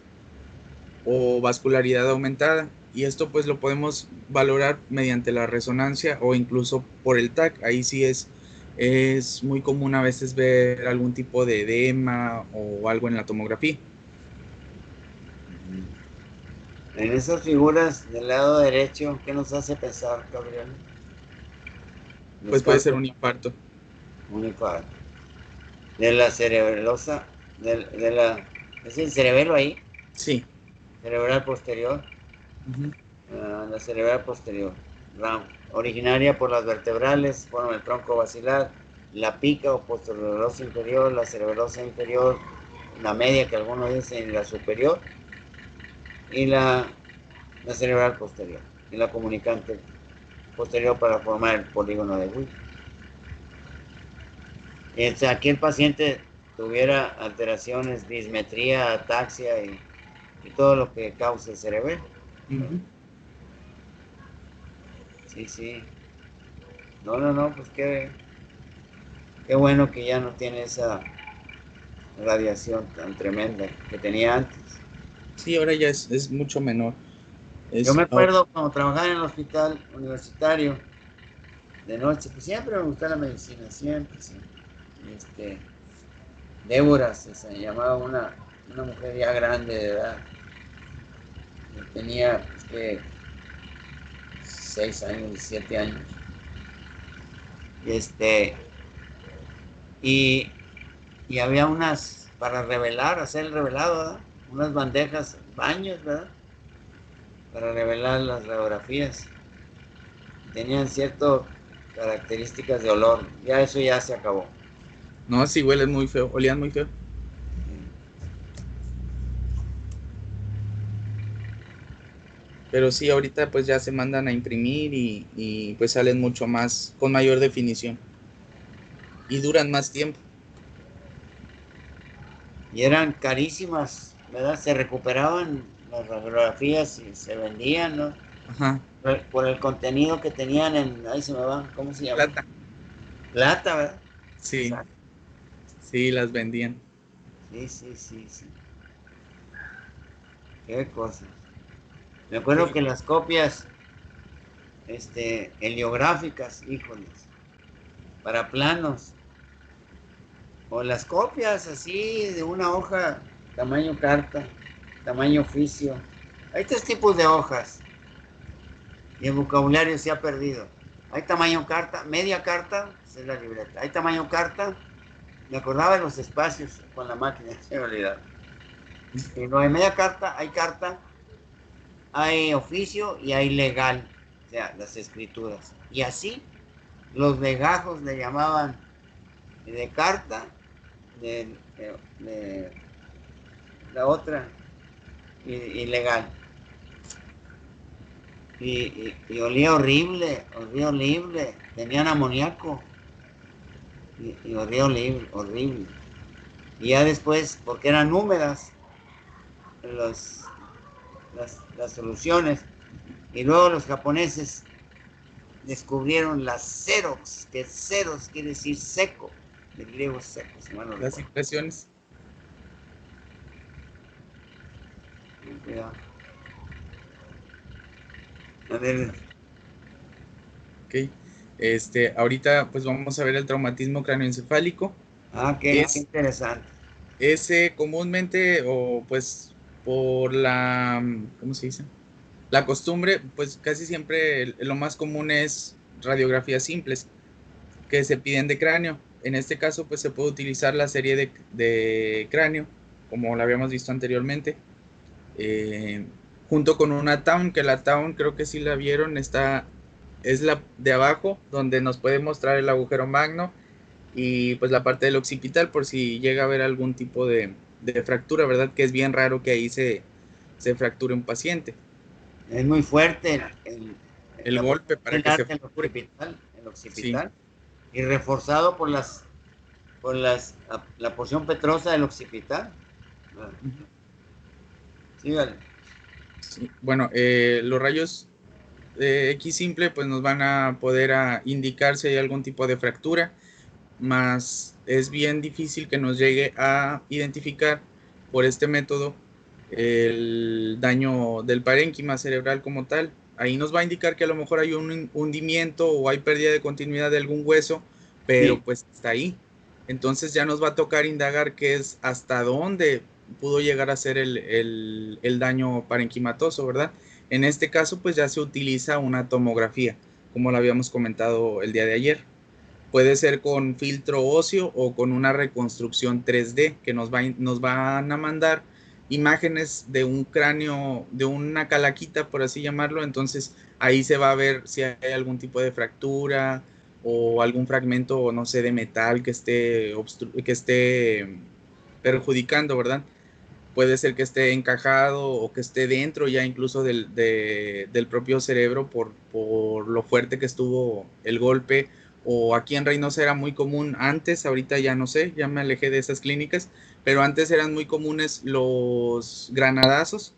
o vascularidad aumentada. Y esto pues lo podemos valorar mediante la resonancia o incluso por el TAC. Ahí sí es muy común a veces ver algún tipo de edema o algo en la tomografía. En esas figuras del lado derecho, ¿qué nos hace pensar, Gabriel? Los Pues puede ser cálculos, un infarto. un infarto. De la cerebelosa, ¿es el cerebelo ahí? Sí. Cerebral posterior. Ujú. La cerebral posterior. Originaria por las vertebrales, bueno, el tronco basilar, la pica o posterosa inferior, la cerebelosa inferior, la media que algunos dicen, la superior, y la cerebral posterior, y la comunicante posterior para formar el polígono de Witt. Aquí el paciente tuviera alteraciones, dismetría, ataxia y todo lo que causa el cerebelo. Ujú. Sí, sí. No, pues qué bueno que ya no tiene esa radiación tan tremenda que tenía antes. Sí, ahora ya es mucho menor. Yo me Ahora, acuerdo cuando trabajaba en el hospital universitario de noche, pues siempre me gustó la medicina, siempre, siempre. Débora se llamaba una mujer ya grande de edad. Tenía pues, que 6 años, 7 años. Este, y, y había unas, para revelar, hacer el revelado, ¿verdad? Unas bandejas, baños, ¿verdad? Para revelar las radiografías. Tenían ciertas características de olor. Ya eso ya se acabó. no, sí huelen muy feo, olían muy feo. Pero sí, ahorita pues ya se mandan a imprimir y pues salen mucho más, con mayor definición. Y duran más tiempo. Y eran carísimas, ¿verdad? Se recuperaban las radiografías y se vendían, ¿no? Ajá. Por el contenido que tenían ahí se me va, ¿cómo se llama? Plata. Plata, ¿verdad? Sí, Exacto. sí, las vendían. Sí. Qué cosas. Me acuerdo Sí, que las copias, heliográficas, híjoles, para planos, o las copias así de una hoja, tamaño carta, tamaño oficio. Hay tres tipos de hojas y el vocabulario se ha perdido. Hay tamaño carta, media carta, esa es la libreta. Hay tamaño carta, me acordaba de los espacios con la máquina, se me olvidaba. Y no hay media carta, hay oficio y hay legal, o sea, las escrituras. Y así, los legajos le llamaban de carta, de la otra, y legal. Y olía horrible, tenían amoníaco, y olía horrible. Y ya después, porque eran húmedas los, las soluciones, y luego los japoneses descubrieron las Xerox, que Xerox quiere decir seco, del griego seco, si mal no las recuerdo. impresiones. Cuidado. A ver, Ok. Ahorita pues vamos a ver el traumatismo cráneoencefálico. qué Es interesante. ese comúnmente o pues por la, ¿cómo se dice? La costumbre, pues casi siempre lo más común es radiografías simples que se piden de cráneo. En este caso pues se puede utilizar la serie de cráneo, como la habíamos visto anteriormente, eh, junto con una Town, que la Town creo que si la vieron, es la de abajo, donde nos puede mostrar el agujero magno y pues la parte del occipital por si llega a haber algún tipo de fractura, ¿verdad? Que es bien raro que ahí se fracture un paciente. Es muy fuerte El la golpe porción para del que se arte fracture. el Sí, occipital, y reforzado la porción petrosa del occipital. Ah, sí, vale. sí. Bueno, los rayos X simple pues nos van a poder indicar si hay algún tipo de fractura, más es bien difícil que nos llegue a identificar por este método el daño del parénquima cerebral como tal. Ahí nos va a indicar que a lo mejor hay un hundimiento o hay pérdida de continuidad de algún hueso, pero Sí, pues está ahí. Entonces ya nos va a tocar indagar qué es hasta dónde pudo llegar a ser el daño parenquimatoso, ¿verdad? En este caso, pues ya se utiliza una tomografía, como lo habíamos comentado el día de ayer. Puede ser con filtro óseo o con una reconstrucción 3D que nos van a mandar imágenes de un cráneo, de una calaquita, por así llamarlo. Entonces ahí se va a ver si hay algún tipo de fractura o algún fragmento, no sé, de metal que esté perjudicando, ¿verdad? Puede ser que esté encajado o que esté dentro ya incluso del propio cerebro por lo fuerte que estuvo el golpe. O aquí en Reynosa era muy común antes, ahorita ya no sé, ya me alejé de esas clínicas, pero antes eran muy comunes los granadazos.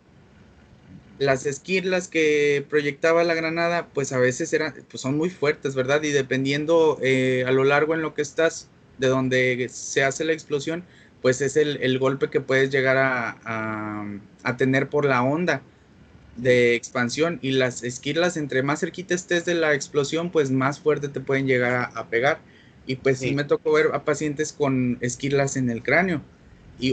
Las esquirlas que proyectaba la granada, pues a veces pues son muy fuertes, ¿verdad? Y dependiendo a lo largo en lo que estás, de donde se hace la explosión, pues es el golpe que puedes llegar a tener por la onda de expansión. Y las esquirlas, entre más cerquita estés de la explosión, pues más fuerte te pueden llegar a pegar. Y pues sí Sí, me tocó ver a pacientes con esquirlas en el cráneo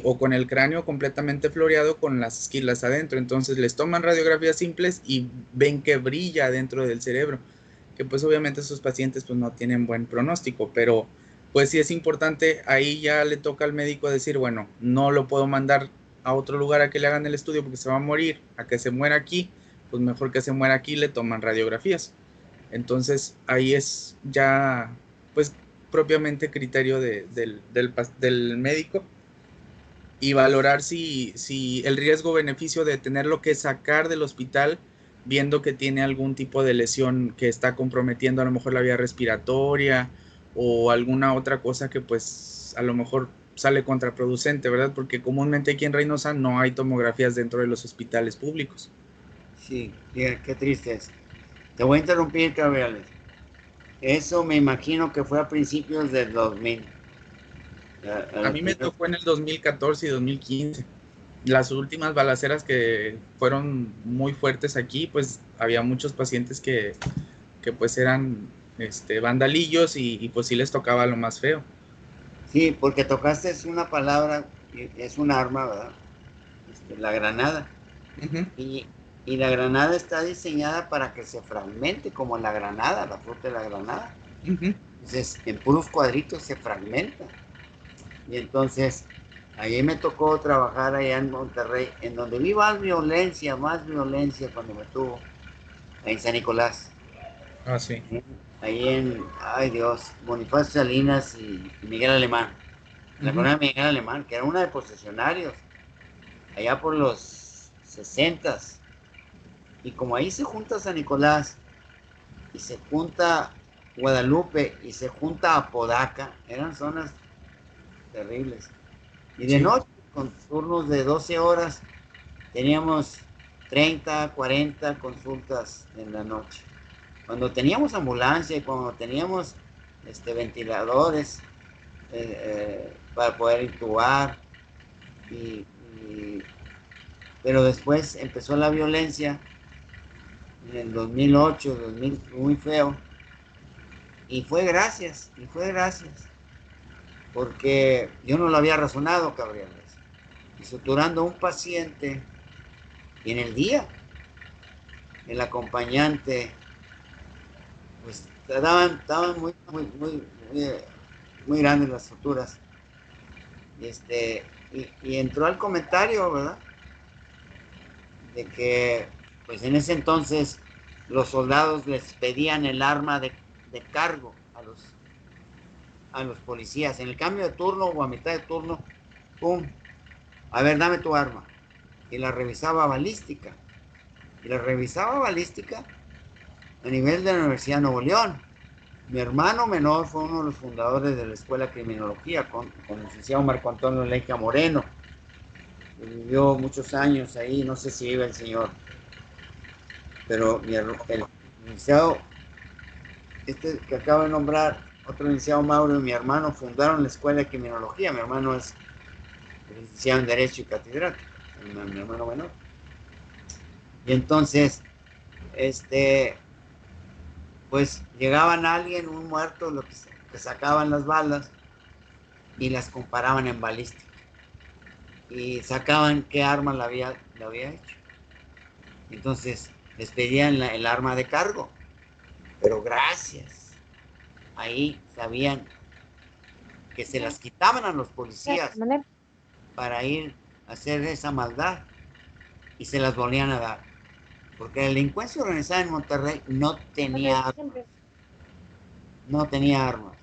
o con el cráneo completamente floreado con las esquirlas adentro. Entonces les toman radiografías simples y ven que brilla dentro del cerebro, que pues obviamente esos pacientes pues no tienen buen pronóstico, pero pues sí es importante, ahí ya le toca al médico decir, bueno, no lo puedo mandar a otro lugar a que le hagan el estudio porque se va a morir, a que se muera aquí, pues mejor que se muera aquí, le toman radiografías. Entonces ahí es ya pues propiamente criterio del médico y valorar si el riesgo-beneficio de tenerlo que sacar del hospital, viendo que tiene algún tipo de lesión que está comprometiendo a lo mejor la vía respiratoria o alguna otra cosa que pues a lo mejor sale contraproducente, ¿verdad? Porque comúnmente aquí en Reynosa no hay tomografías dentro de los hospitales públicos. sí, qué triste es. Te voy a interrumpir, Gabriel. Eso me imagino que fue a principios del 2000. A mí me tocó en el 2014 y 2015. Las últimas balaceras que fueron muy fuertes aquí, pues había muchos pacientes que pues eran vandalillos y pues sí les tocaba lo más feo. Sí, porque tocaste es una palabra, es un arma, ¿verdad? La granada. Ujú, Y, y la granada está diseñada para que se fragmente como la granada, la fruta de la granada. ujú. Entonces, en puros cuadritos se fragmenta. Y entonces, ahí me tocó trabajar allá en Monterrey, en donde vi más violencia cuando me tuvo, en San Nicolás. Ah, sí. Ahí en, ay Dios, Bonifacio Salinas y Miguel Alemán. La Ujú. colonia Miguel Alemán, que era una de posesionarios, allá por los 60. Y como ahí se junta San Nicolás, y se junta Guadalupe, y se junta Apodaca, eran zonas terribles. Y de Sí. noche, con turnos de 12 horas, teníamos 30 40 consultas en la noche. Cuando teníamos ambulancia y cuando teníamos ventiladores para poder intubar, y, y- pero después empezó la violencia en el 2008, 2000, muy feo, y fue gracias, porque yo no lo había razonado, Cabrera, y suturando a un paciente, y en el día, el acompañante, pues estaban muy grandes las suturas, y, y entró al comentario, ¿verdad? De que, pues en ese entonces, los soldados les pedían el arma de cargo a los policías. En el cambio de turno o a mitad de turno, ¡pum! A ver, dame tu arma. Y la revisaba balística. Y la revisaba balística a nivel de la Universidad de Nuevo León. Mi hermano menor fue uno de los fundadores de la Escuela de Criminología con el licenciado Marco Antonio Leica Moreno. Vivió muchos años ahí, no sé si vive el señor, pero el licenciado, que acabo de nombrar, otro licenciado Mauro y mi hermano fundaron la Escuela de Criminología. Mi hermano es licenciado en Derecho y catedrático, mi hermano menor. Y entonces, pues llegaban a alguien, un muerto, que sacaban las balas y las comparaban en balística. Y sacaban qué arma la había hecho. Entonces, les pedían el arma de cargo. Pero gracias ahí sabían que se las quitaban a los policías para ir a hacer esa maldad y se las volvían a dar. Porque la delincuencia organizada en Monterrey no tenía armas. No tenía armas.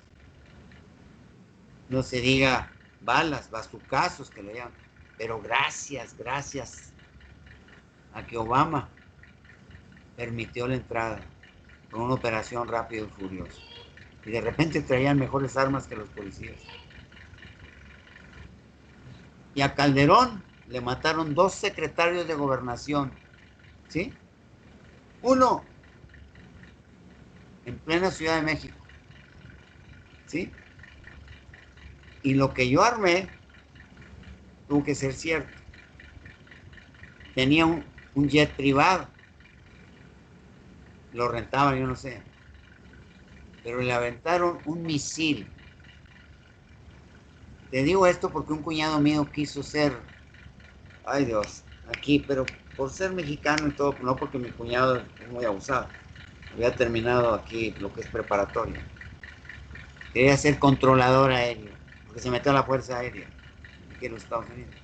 No se diga balas, bazucazos que le llaman. Pero gracias a que Obama permitió la entrada con una operación rápido y furioso. Y de repente traían mejores armas que los policías. Y a Calderón le mataron 2 secretarios de gobernación, ¿sí? Uno en plena Ciudad de México, ¿sí? Y lo que yo armé tuvo que ser cierto. Tenía un jet privado, lo rentaban, yo no sé, pero le aventaron un misil. Te digo esto porque un cuñado mío quiso ser, ay Dios, aquí, pero por ser mexicano y todo, no porque mi cuñado es muy abusado. Había terminado aquí lo que es preparatoria. Quería ser controlador aéreo, porque se metió a la Fuerza Aérea aquí en los Estados Unidos.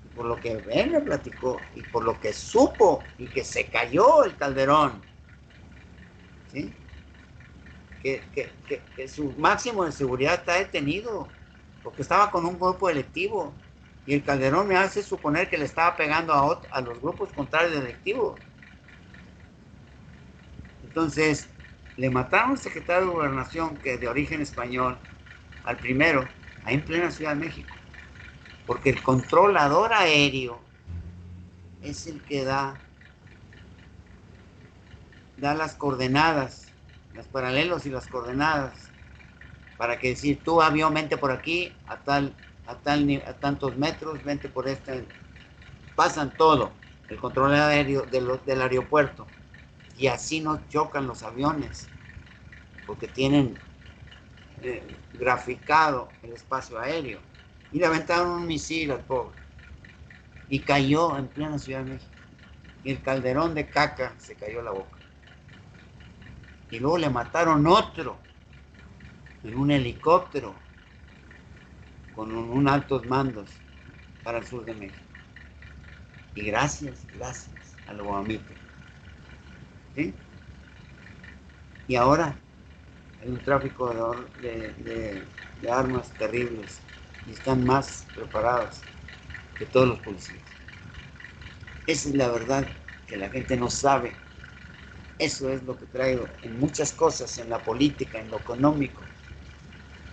Y por lo que él me platicó, y por lo que supo, y que se cayó el Calderón, ¿sí? Que su máximo de seguridad está detenido, porque estaba con un grupo delictivo, y el Calderón me hace suponer que le estaba pegando a los grupos contrarios delictivos. Entonces, le mataron al secretario de Gobernación, que es de origen español, al primero, ahí en plena Ciudad de México, porque el controlador aéreo es el que da las coordenadas, los paralelos y las coordenadas, para que decir, tú avión, vente por aquí, a tantos metros, vente por este, pasan todo, el control aéreo del aeropuerto, y así no chocan los aviones, porque tienen graficado el espacio aéreo. Y le aventaron un misil al pobre, y cayó en plena Ciudad de México, y el Calderón de caca se cayó la boca. Y luego le mataron otro en un helicóptero con un altos mandos para el sur de México. Y gracias al Guamito. ¿Sí? Y ahora hay un tráfico de armas terribles y están más preparados que todos los policías. Esa es la verdad que la gente no sabe. Eso es lo que traigo en muchas cosas, en la política, en lo económico,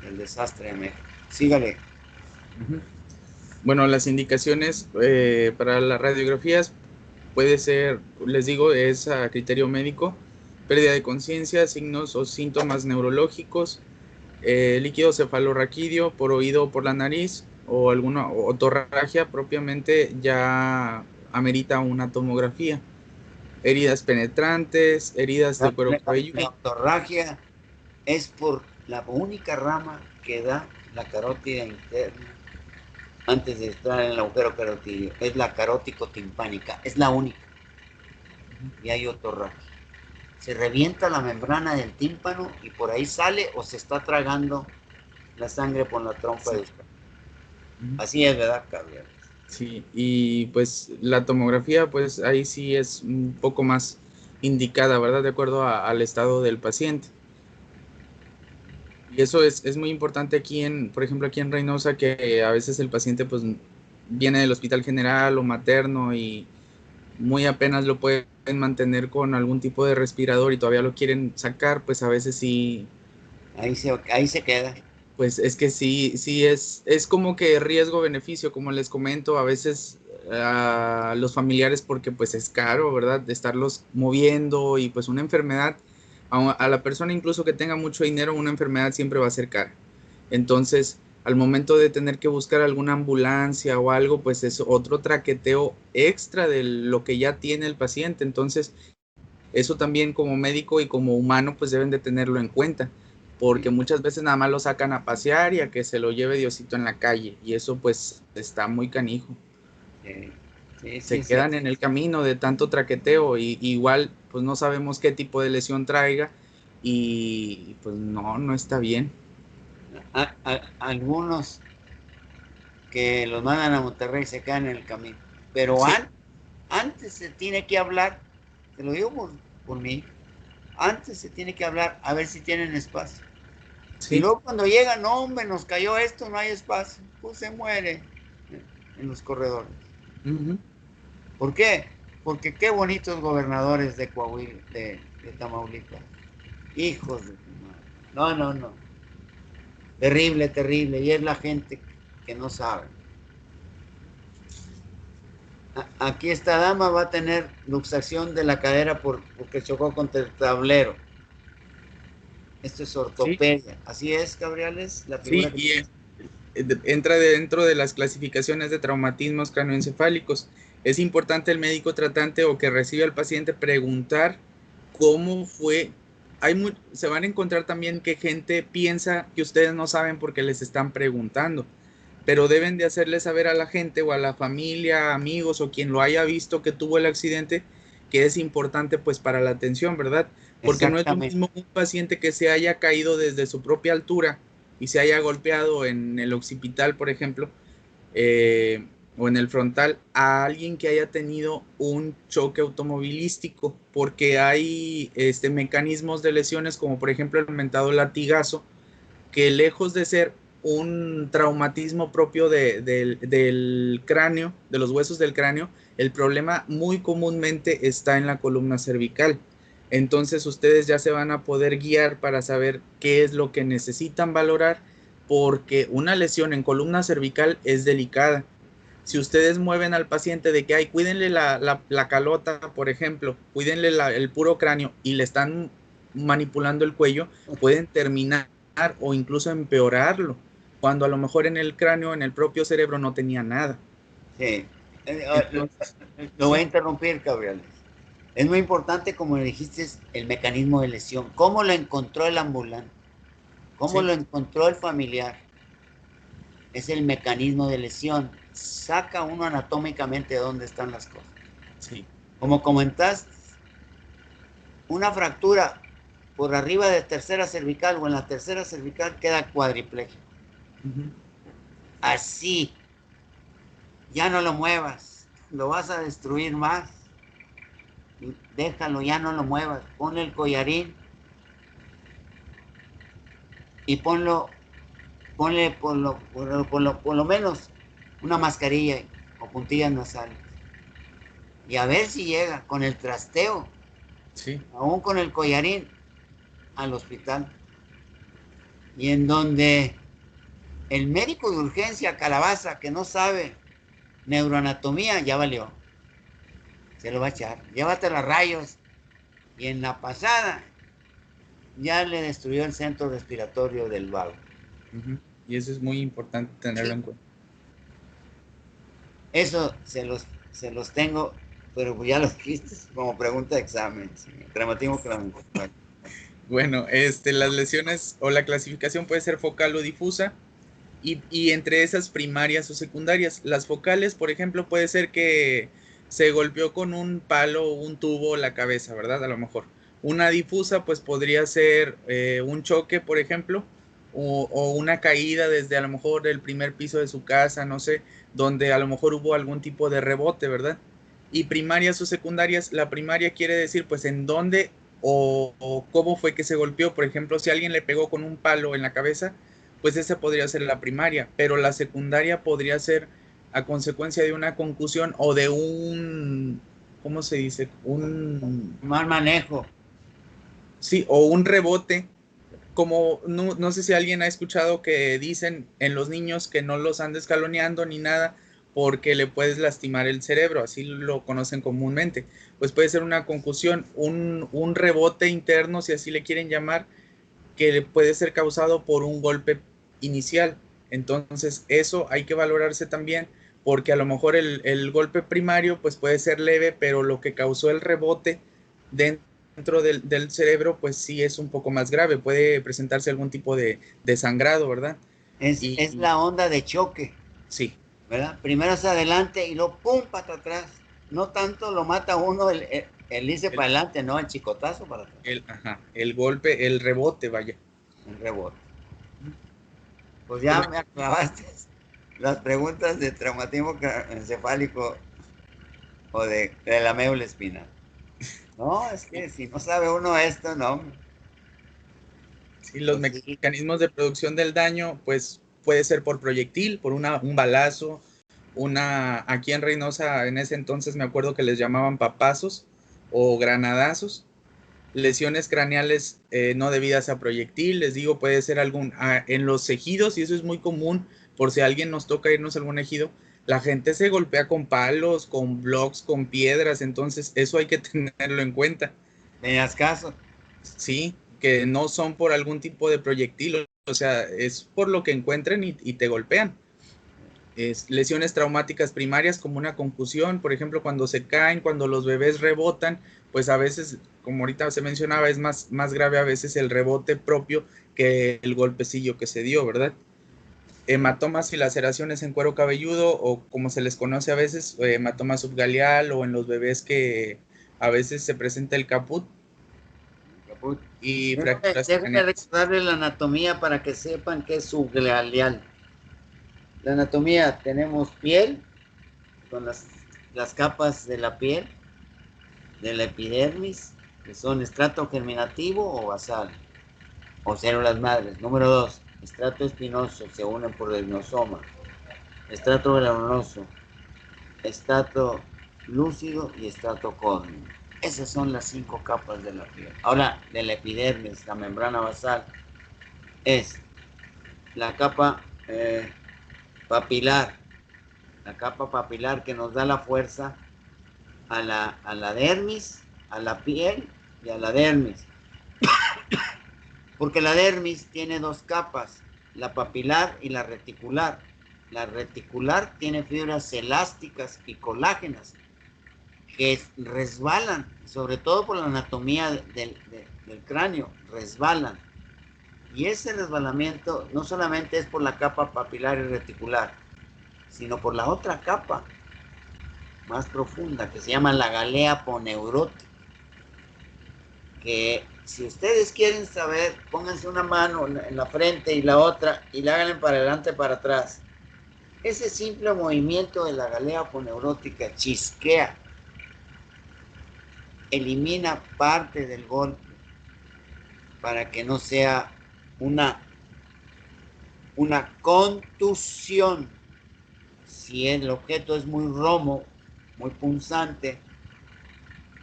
el desastre de México. Sígale. Bueno, las indicaciones para las radiografías puede ser, les digo, es a criterio médico, pérdida de conciencia, signos o síntomas neurológicos, líquido cefalorraquídeo por oído o por la nariz, o alguna otorragia propiamente ya amerita una tomografía. Heridas penetrantes, heridas de cuero cabelludo. La otorragia es por la única rama que da la carótida interna antes de entrar en el agujero carotidio. Es la carótico timpánica, es la única. Y hay otorragia. Se revienta la membrana del tímpano y por ahí sale o se está tragando la sangre por la trompa de usted. Así es, ¿verdad, Gabriel? Sí, y pues la tomografía, pues ahí sí es un poco más indicada, ¿verdad? De acuerdo al estado del paciente. Y eso es muy importante aquí por ejemplo, aquí en Reynosa, que a veces el paciente pues viene del hospital general o materno y muy apenas lo pueden mantener con algún tipo de respirador y todavía lo quieren sacar, pues a veces sí. Ahí se queda. Pues es que sí es como que riesgo-beneficio, como les comento, a veces a los familiares, porque pues es caro, ¿verdad? De estarlos moviendo y pues una enfermedad, a la persona incluso que tenga mucho dinero, una enfermedad siempre va a ser cara. Entonces, al momento de tener que buscar alguna ambulancia o algo, pues es otro traqueteo extra de lo que ya tiene el paciente. Entonces, eso también como médico y como humano, pues deben de tenerlo en cuenta, porque muchas veces nada más lo sacan a pasear y a que se lo lleve Diosito en la calle, y eso pues está muy canijo. Se quedan en el camino de tanto traqueteo y igual pues no sabemos qué tipo de lesión traiga y pues no está bien. Algunos que los mandan a Monterrey se quedan en el camino, pero Sí. antes se tiene que hablar, te lo digo por mí, antes se tiene que hablar a ver si tienen espacio. Y Sí. luego cuando llegan, no, hombre, nos cayó esto, no hay espacio, pues se muere en los corredores. Uh-huh. ¿Por qué? Porque qué bonitos gobernadores de Coahuila, de Tamaulipas. Hijos de tu madre. No. Terrible, terrible. Y es la gente que no sabe. Aquí esta dama va a tener luxación de la cadera porque chocó contra el tablero. Esto es Sí. ortopedia. Así es, Gabriales, la figura Sí, que y tienes. entra dentro de las clasificaciones de traumatismos craneoencefálicos. Es importante el médico tratante o que recibe al paciente preguntar cómo fue. Se van a encontrar también que gente piensa que ustedes no saben porque les están preguntando, pero deben de hacerle saber a la gente o a la familia, amigos o quien lo haya visto que tuvo el accidente, que es importante pues para la atención, ¿verdad? Porque no es lo mismo un paciente que se haya caído desde su propia altura y se haya golpeado en el occipital, por ejemplo, o en el frontal, a alguien que haya tenido un choque automovilístico, porque hay mecanismos de lesiones, como por ejemplo el mentado latigazo, que lejos de ser un traumatismo propio del cráneo, de los huesos del cráneo, el problema muy comúnmente está en la columna cervical. Entonces ustedes ya se van a poder guiar para saber qué es lo que necesitan valorar, porque una lesión en columna cervical es delicada. Si ustedes mueven al paciente de que, ay, cuídenle la calota, por ejemplo, cuídenle el puro cráneo y le están manipulando el cuello, pueden terminar o incluso empeorarlo, cuando a lo mejor en el cráneo, en el propio cerebro no tenía nada. Sí. Entonces, Lo voy a sí. interrumpir, Gabriales. Es muy importante, como dijiste, el mecanismo de lesión. ¿Cómo lo encontró el ambulante? ¿Cómo Sí. lo encontró el familiar? Es el mecanismo de lesión. Saca uno anatómicamente de dónde están las cosas. Sí. Como comentaste, una fractura por arriba de tercera cervical o en la tercera cervical queda cuadripléjico. Uh-huh. Así, ya no lo muevas, lo vas a destruir más. Déjalo, ya no lo muevas. Ponle el collarín y ponle por lo menos una mascarilla o puntillas nasales. Y a ver si llega con el trasteo, Sí. aún con el collarín, al hospital. Y en donde el médico de urgencia Calabaza, que no sabe neuroanatomía, ya valió. Se lo va a echar. Llévatela a rayos. Y en la pasada ya le destruyó el centro respiratorio del vago. Uh-huh. Y eso es muy importante tenerlo Sí. en cuenta. Eso se los tengo, pero ya los quiste como pregunta de examen. Sí. Traumatismo craneoencefálico. Bueno, las lesiones o la clasificación puede ser focal o difusa. Y entre esas primarias o secundarias, las focales, por ejemplo, puede ser que se golpeó con un palo o un tubo la cabeza, ¿verdad? A lo mejor. Una difusa, pues podría ser un choque, por ejemplo, o una caída desde a lo mejor el primer piso de su casa, no sé, donde a lo mejor hubo algún tipo de rebote, ¿verdad? Y primarias o secundarias, la primaria quiere decir, pues, en dónde o cómo fue que se golpeó. Por ejemplo, si alguien le pegó con un palo en la cabeza, pues esa podría ser la primaria, pero la secundaria podría ser a consecuencia de una concusión o de un, ¿cómo se dice? Mal manejo. Sí, o un rebote, como no sé si alguien ha escuchado que dicen en los niños que no los ande escaloneando ni nada porque le puedes lastimar el cerebro, así lo conocen comúnmente. Pues puede ser una concusión, un rebote interno, si así le quieren llamar, que puede ser causado por un golpe inicial. Entonces, eso hay que valorarse también, porque a lo mejor el golpe primario pues puede ser leve, pero lo que causó el rebote dentro del cerebro pues sí es un poco más grave, puede presentarse algún tipo de sangrado, ¿verdad? Es Y la onda de choque, sí. ¿verdad? Primero hacia adelante y luego pum, para atrás. no tanto lo mata uno el irse para adelante, no, el chicotazo para atrás. El golpe, el rebote, vaya. El rebote. Pues ya me acabaste las preguntas de traumatismo encefálico o de la médula espinal. No, es que si no sabe uno esto, no. Sí, los Pues sí. mecanismos de producción del daño, pues puede ser por proyectil, por un balazo, aquí en Reynosa en ese entonces me acuerdo que les llamaban papazos o granadazos, lesiones craneales no debidas a proyectil, les digo, puede ser en los ejidos, y eso es muy común, por si a alguien nos toca irnos a algún ejido, la gente se golpea con palos, con blocks, con piedras, entonces eso hay que tenerlo en cuenta. ¿Tenías caso? Sí, que no son por algún tipo de proyectil, o sea, es por lo que encuentren y te golpean. Lesiones traumáticas primarias como una concusión, por ejemplo, cuando se caen, cuando los bebés rebotan, pues a veces, como ahorita se mencionaba, es más grave a veces el rebote propio que el golpecillo que se dio, ¿verdad? Hematomas y laceraciones en cuero cabelludo, o como se les conoce a veces, hematoma subgaleal, o en los bebés que a veces se presenta el caput, y fracturas Déjame craneales. recordarle la anatomía para que sepan qué es subgaleal. La anatomía, tenemos piel, con las capas de la piel, de la epidermis, que son estrato germinativo o basal, o células madres. Número 2, estrato espinoso, se unen por el nosoma. Estrato granuloso, estrato lúcido y estrato córneo. Esas son las 5 capas de la piel. Ahora, de la epidermis, la membrana basal, es la capa papilar, que nos da la fuerza a la dermis, a la piel y a la dermis. Porque la dermis tiene 2 capas, la papilar y la reticular. La reticular tiene fibras elásticas y colágenas que resbalan, sobre todo por la anatomía del cráneo, resbalan. Y ese resbalamiento no solamente es por la capa papilar y reticular, sino por la otra capa más profunda que se llama la galea aponeurótica, que si ustedes quieren saber, pónganse una mano en la frente y la otra y la hagan para adelante, para atrás. Ese simple movimiento de la galea aponeurótica chisquea, elimina parte del golpe para que no sea una contusión. Si el objeto es muy romo, muy punzante,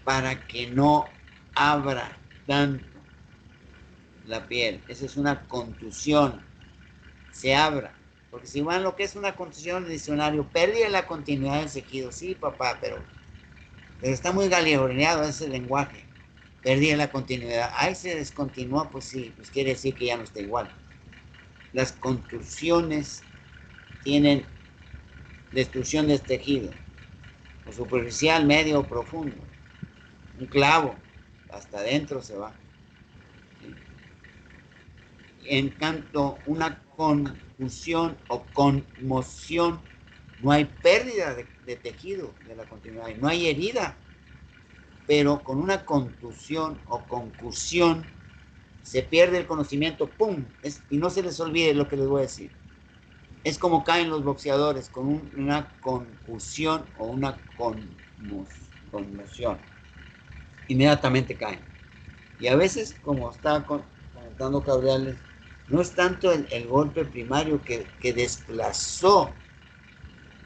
para que no abra tanto la piel. Esa es una contusión. Se abra. Porque si van lo que es una contusión del diccionario, pérdida de la continuidad del tejido. Sí, papá, pero está muy galeoneado ese lenguaje. Pérdida de la continuidad. Ahí se descontinúa, pues sí, pues quiere decir que ya no está igual. Las contusiones tienen destrucción del tejido, o superficial, medio o profundo. Un clavo, hasta adentro se va. En tanto, una confusión o conmoción, no hay pérdida de tejido de la continuidad, no hay herida, pero con una contusión o concusión se pierde el conocimiento, ¡pum! Y no se les olvide lo que les voy a decir. Es como caen los boxeadores, con una concusión o una conmoción. Inmediatamente caen. Y a veces, como estaba comentando Cabriales, no es tanto el golpe primario que desplazó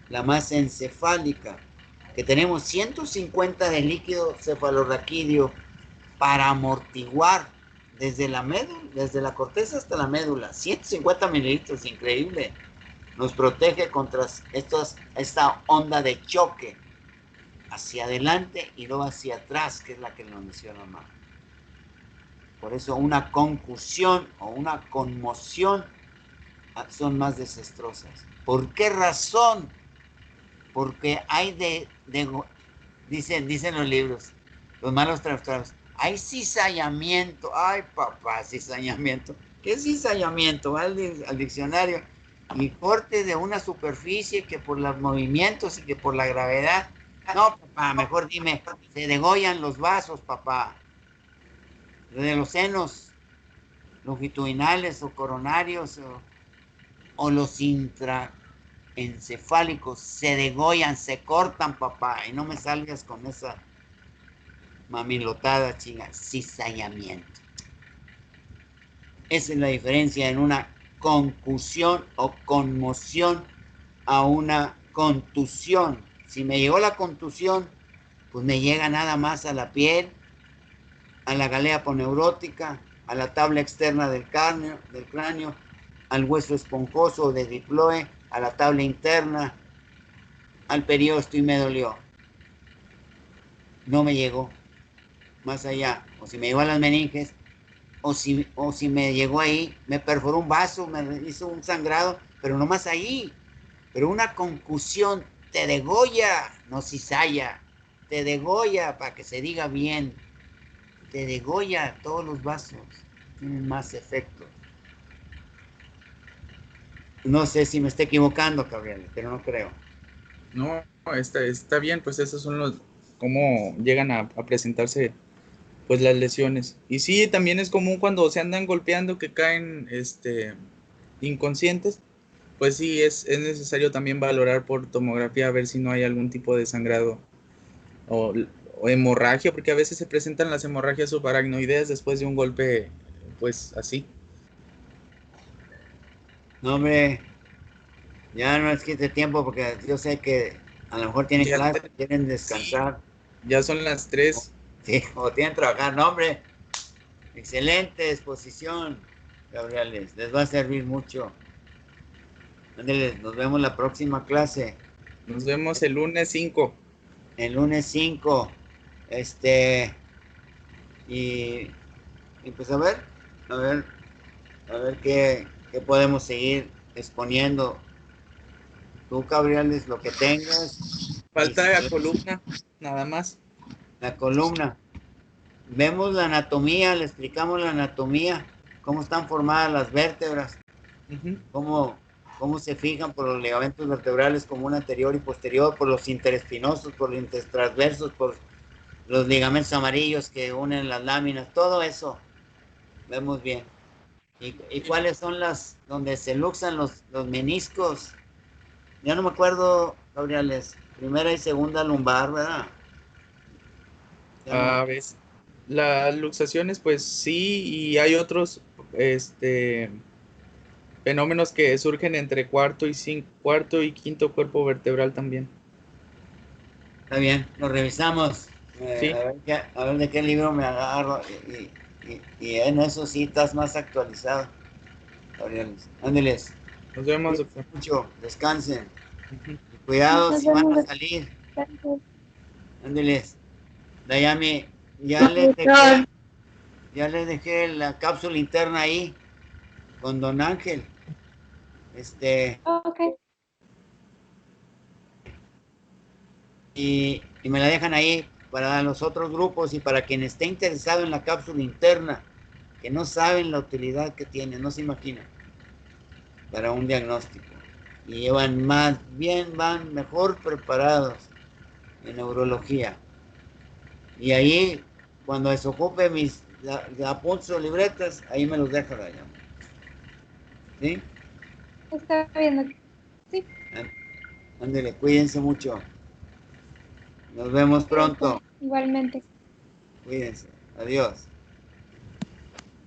la masa encefálica, que tenemos 150 de líquido cefalorraquídeo para amortiguar desde la médula, desde la corteza hasta la médula, 150 mililitros, increíble. Nos protege contra esta onda de choque hacia adelante y luego hacia atrás, que es la que nos menciona más. Por eso una concusión o una conmoción son más desastrosas. ¿Por qué razón? Porque hay dicen los libros, los malos traductores, hay cizallamiento. Ay, papá, cizallamiento. ¿Qué es cizallamiento? Va al diccionario y corte de una superficie que por los movimientos y que por la gravedad No, papá, mejor dime, se degollan los vasos, papá, de los senos longitudinales o coronarios o los intraencefálicos, se degollan, se cortan, papá, y no me salgas con esa mamilotada chinga, cizallamiento. Esa es la diferencia en una concusión o conmoción a una contusión. Si me llegó la contusión, pues me llega nada más a la piel, a la galea poneurótica, a la tabla externa del cráneo, al hueso esponjoso de diploe, a la tabla interna, al periosto y me dolió. No me llegó más allá. O si me llegó a las meninges, o si me llegó ahí, me perforó un vaso, me hizo un sangrado, pero no más ahí. Pero una concusión te degolla, no cizalla, te degolla para que se diga bien, te degolla todos los vasos, tienen más efecto. No sé si me estoy equivocando, Gabriel, pero no creo. No, está bien, pues esos son los, cómo llegan a presentarse pues las lesiones. Y sí, también es común cuando se andan golpeando que caen inconscientes, pues sí, es necesario también valorar por tomografía a ver si no hay algún tipo de sangrado o, o hemorragia, porque a veces se presentan las hemorragias subaracnoideas después de un golpe, pues así. No, hombre, ya no les quite tiempo porque yo sé que a lo mejor tienen Ya, clase, quieren sí, descansar, ya son las 3. sí, o tienen que trabajar. No, hombre, excelente exposición, Gabriel, les va a servir mucho. Ándeles, nos vemos la próxima clase, Nos vemos el lunes 5. el lunes 5. Y, y pues a ver, a ver qué podemos seguir exponiendo. Tú, Gabriel, lo que tengas. Y Falta si la columna, nada más. la columna. Vemos la anatomía, le explicamos la anatomía, cómo están formadas las vértebras, Uh-huh. cómo se fijan por los ligamentos vertebrales común anterior y posterior, por los interespinosos, por los intertransversos, por los ligamentos amarillos que unen las láminas, todo eso vemos bien. ¿Y cuáles son las donde se luxan los meniscos? Ya no me acuerdo, Gabriales, primera y segunda lumbar, ¿verdad? Ya no. A veces las luxaciones, pues sí, y hay otros fenómenos que surgen entre cuarto y quinto cuerpo vertebral también. Está bien, lo revisamos. Sí, A ver de qué libro me agarro. Y en eso sí estás más actualizado, Gabriel. Ándeles. nos vemos, Cuídense doctor. mucho, descansen. Uh-huh. Y cuidado Nos si van a vemos. salir. Gracias. Ándeles. Dayami, Doctor. ya les dejé la cápsula interna ahí con Don Ángel. Ok. Y me la dejan ahí para los otros grupos y para quien esté interesado en la cápsula interna, que no saben la utilidad que tiene, no se imaginan, para un diagnóstico. Y llevan van mejor preparados en neurología. Y ahí, cuando desocupe mis apuntes o libretas, ahí me los deja allá. ¿Sí? Está bien, doctor. Sí. Ándele, cuídense mucho. Nos vemos pronto. Igualmente. Cuídense. Adiós.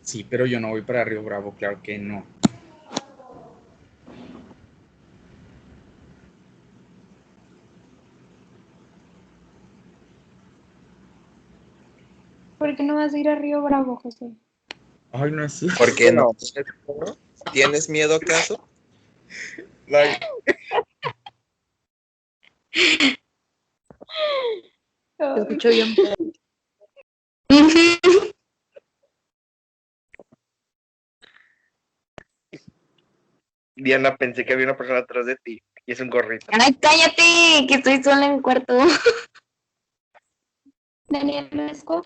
Sí, pero yo no voy para Río Bravo, claro que no. ¿Por qué no vas a ir a Río Bravo, José? Ay, no es cierto. ¿Por qué no? ¿Tienes miedo acaso? Bye. Ay. escucho bien. Diana, pensé que había una persona atrás de ti y es un gorrito. Ay, cállate, que estoy sola en el cuarto. Daniel Mesco.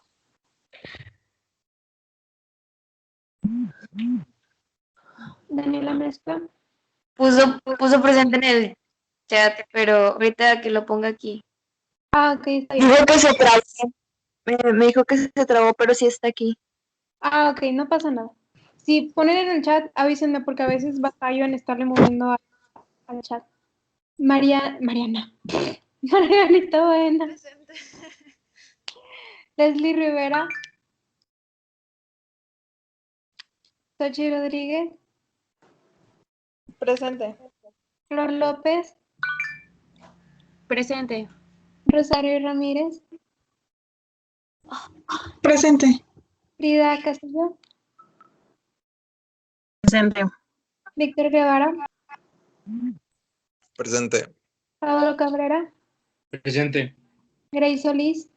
Daniela Mezcla. Puso presente en el chat, pero ahorita que lo ponga aquí. Ah, ok, está bien. Dijo que se trabó. Me dijo que se trabó, pero sí está aquí. Ah, ok, no pasa nada. Si ponen en el chat, avísenme porque a veces batallo en estarle moviendo al chat. Mariana. Margarita Buena. Presente. Leslie Rivera. Sochi Rodríguez. Presente. Flor López. Presente. Rosario Ramírez. Presente. Frida Castillo. Presente. Víctor Guevara. Presente. Pablo Cabrera. Presente. Grace Solís.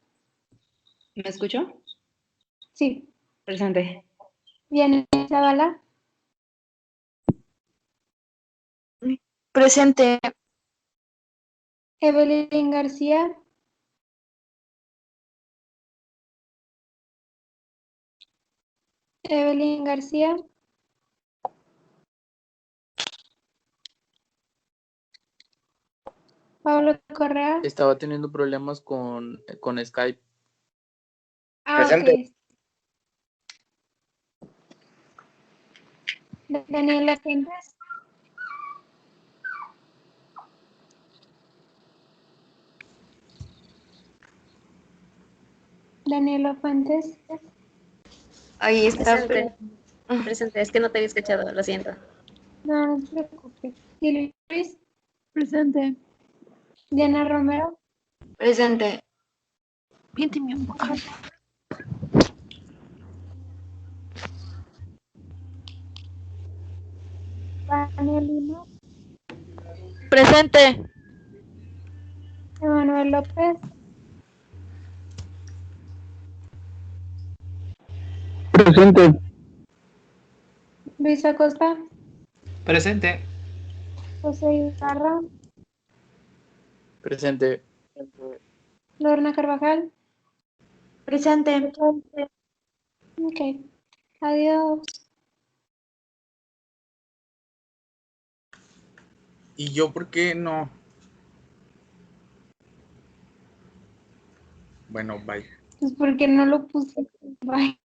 ¿Me escuchó? Sí. Presente. Viene Zavala. Presente. Evelyn García. Evelyn García. Pablo Correa. Estaba teniendo problemas con Skype. Ah, Presente. ok. Daniela Fuentes. Daniela Fuentes. Ahí está. Presente. Presente. Es que no te había escuchado, lo siento. No, no se preocupe. Silvia Luis. Presente. Diana Romero. Presente. Miénteme un poco. Daniel Lima. Presente. Emanuel López. Presente. Luis Acosta. Presente. José Ibarra. Presente. Lorna Carvajal. Presente. Ok. Adiós. ¿Y yo por qué no? Bueno, bye. Pues porque no lo puse. Bye.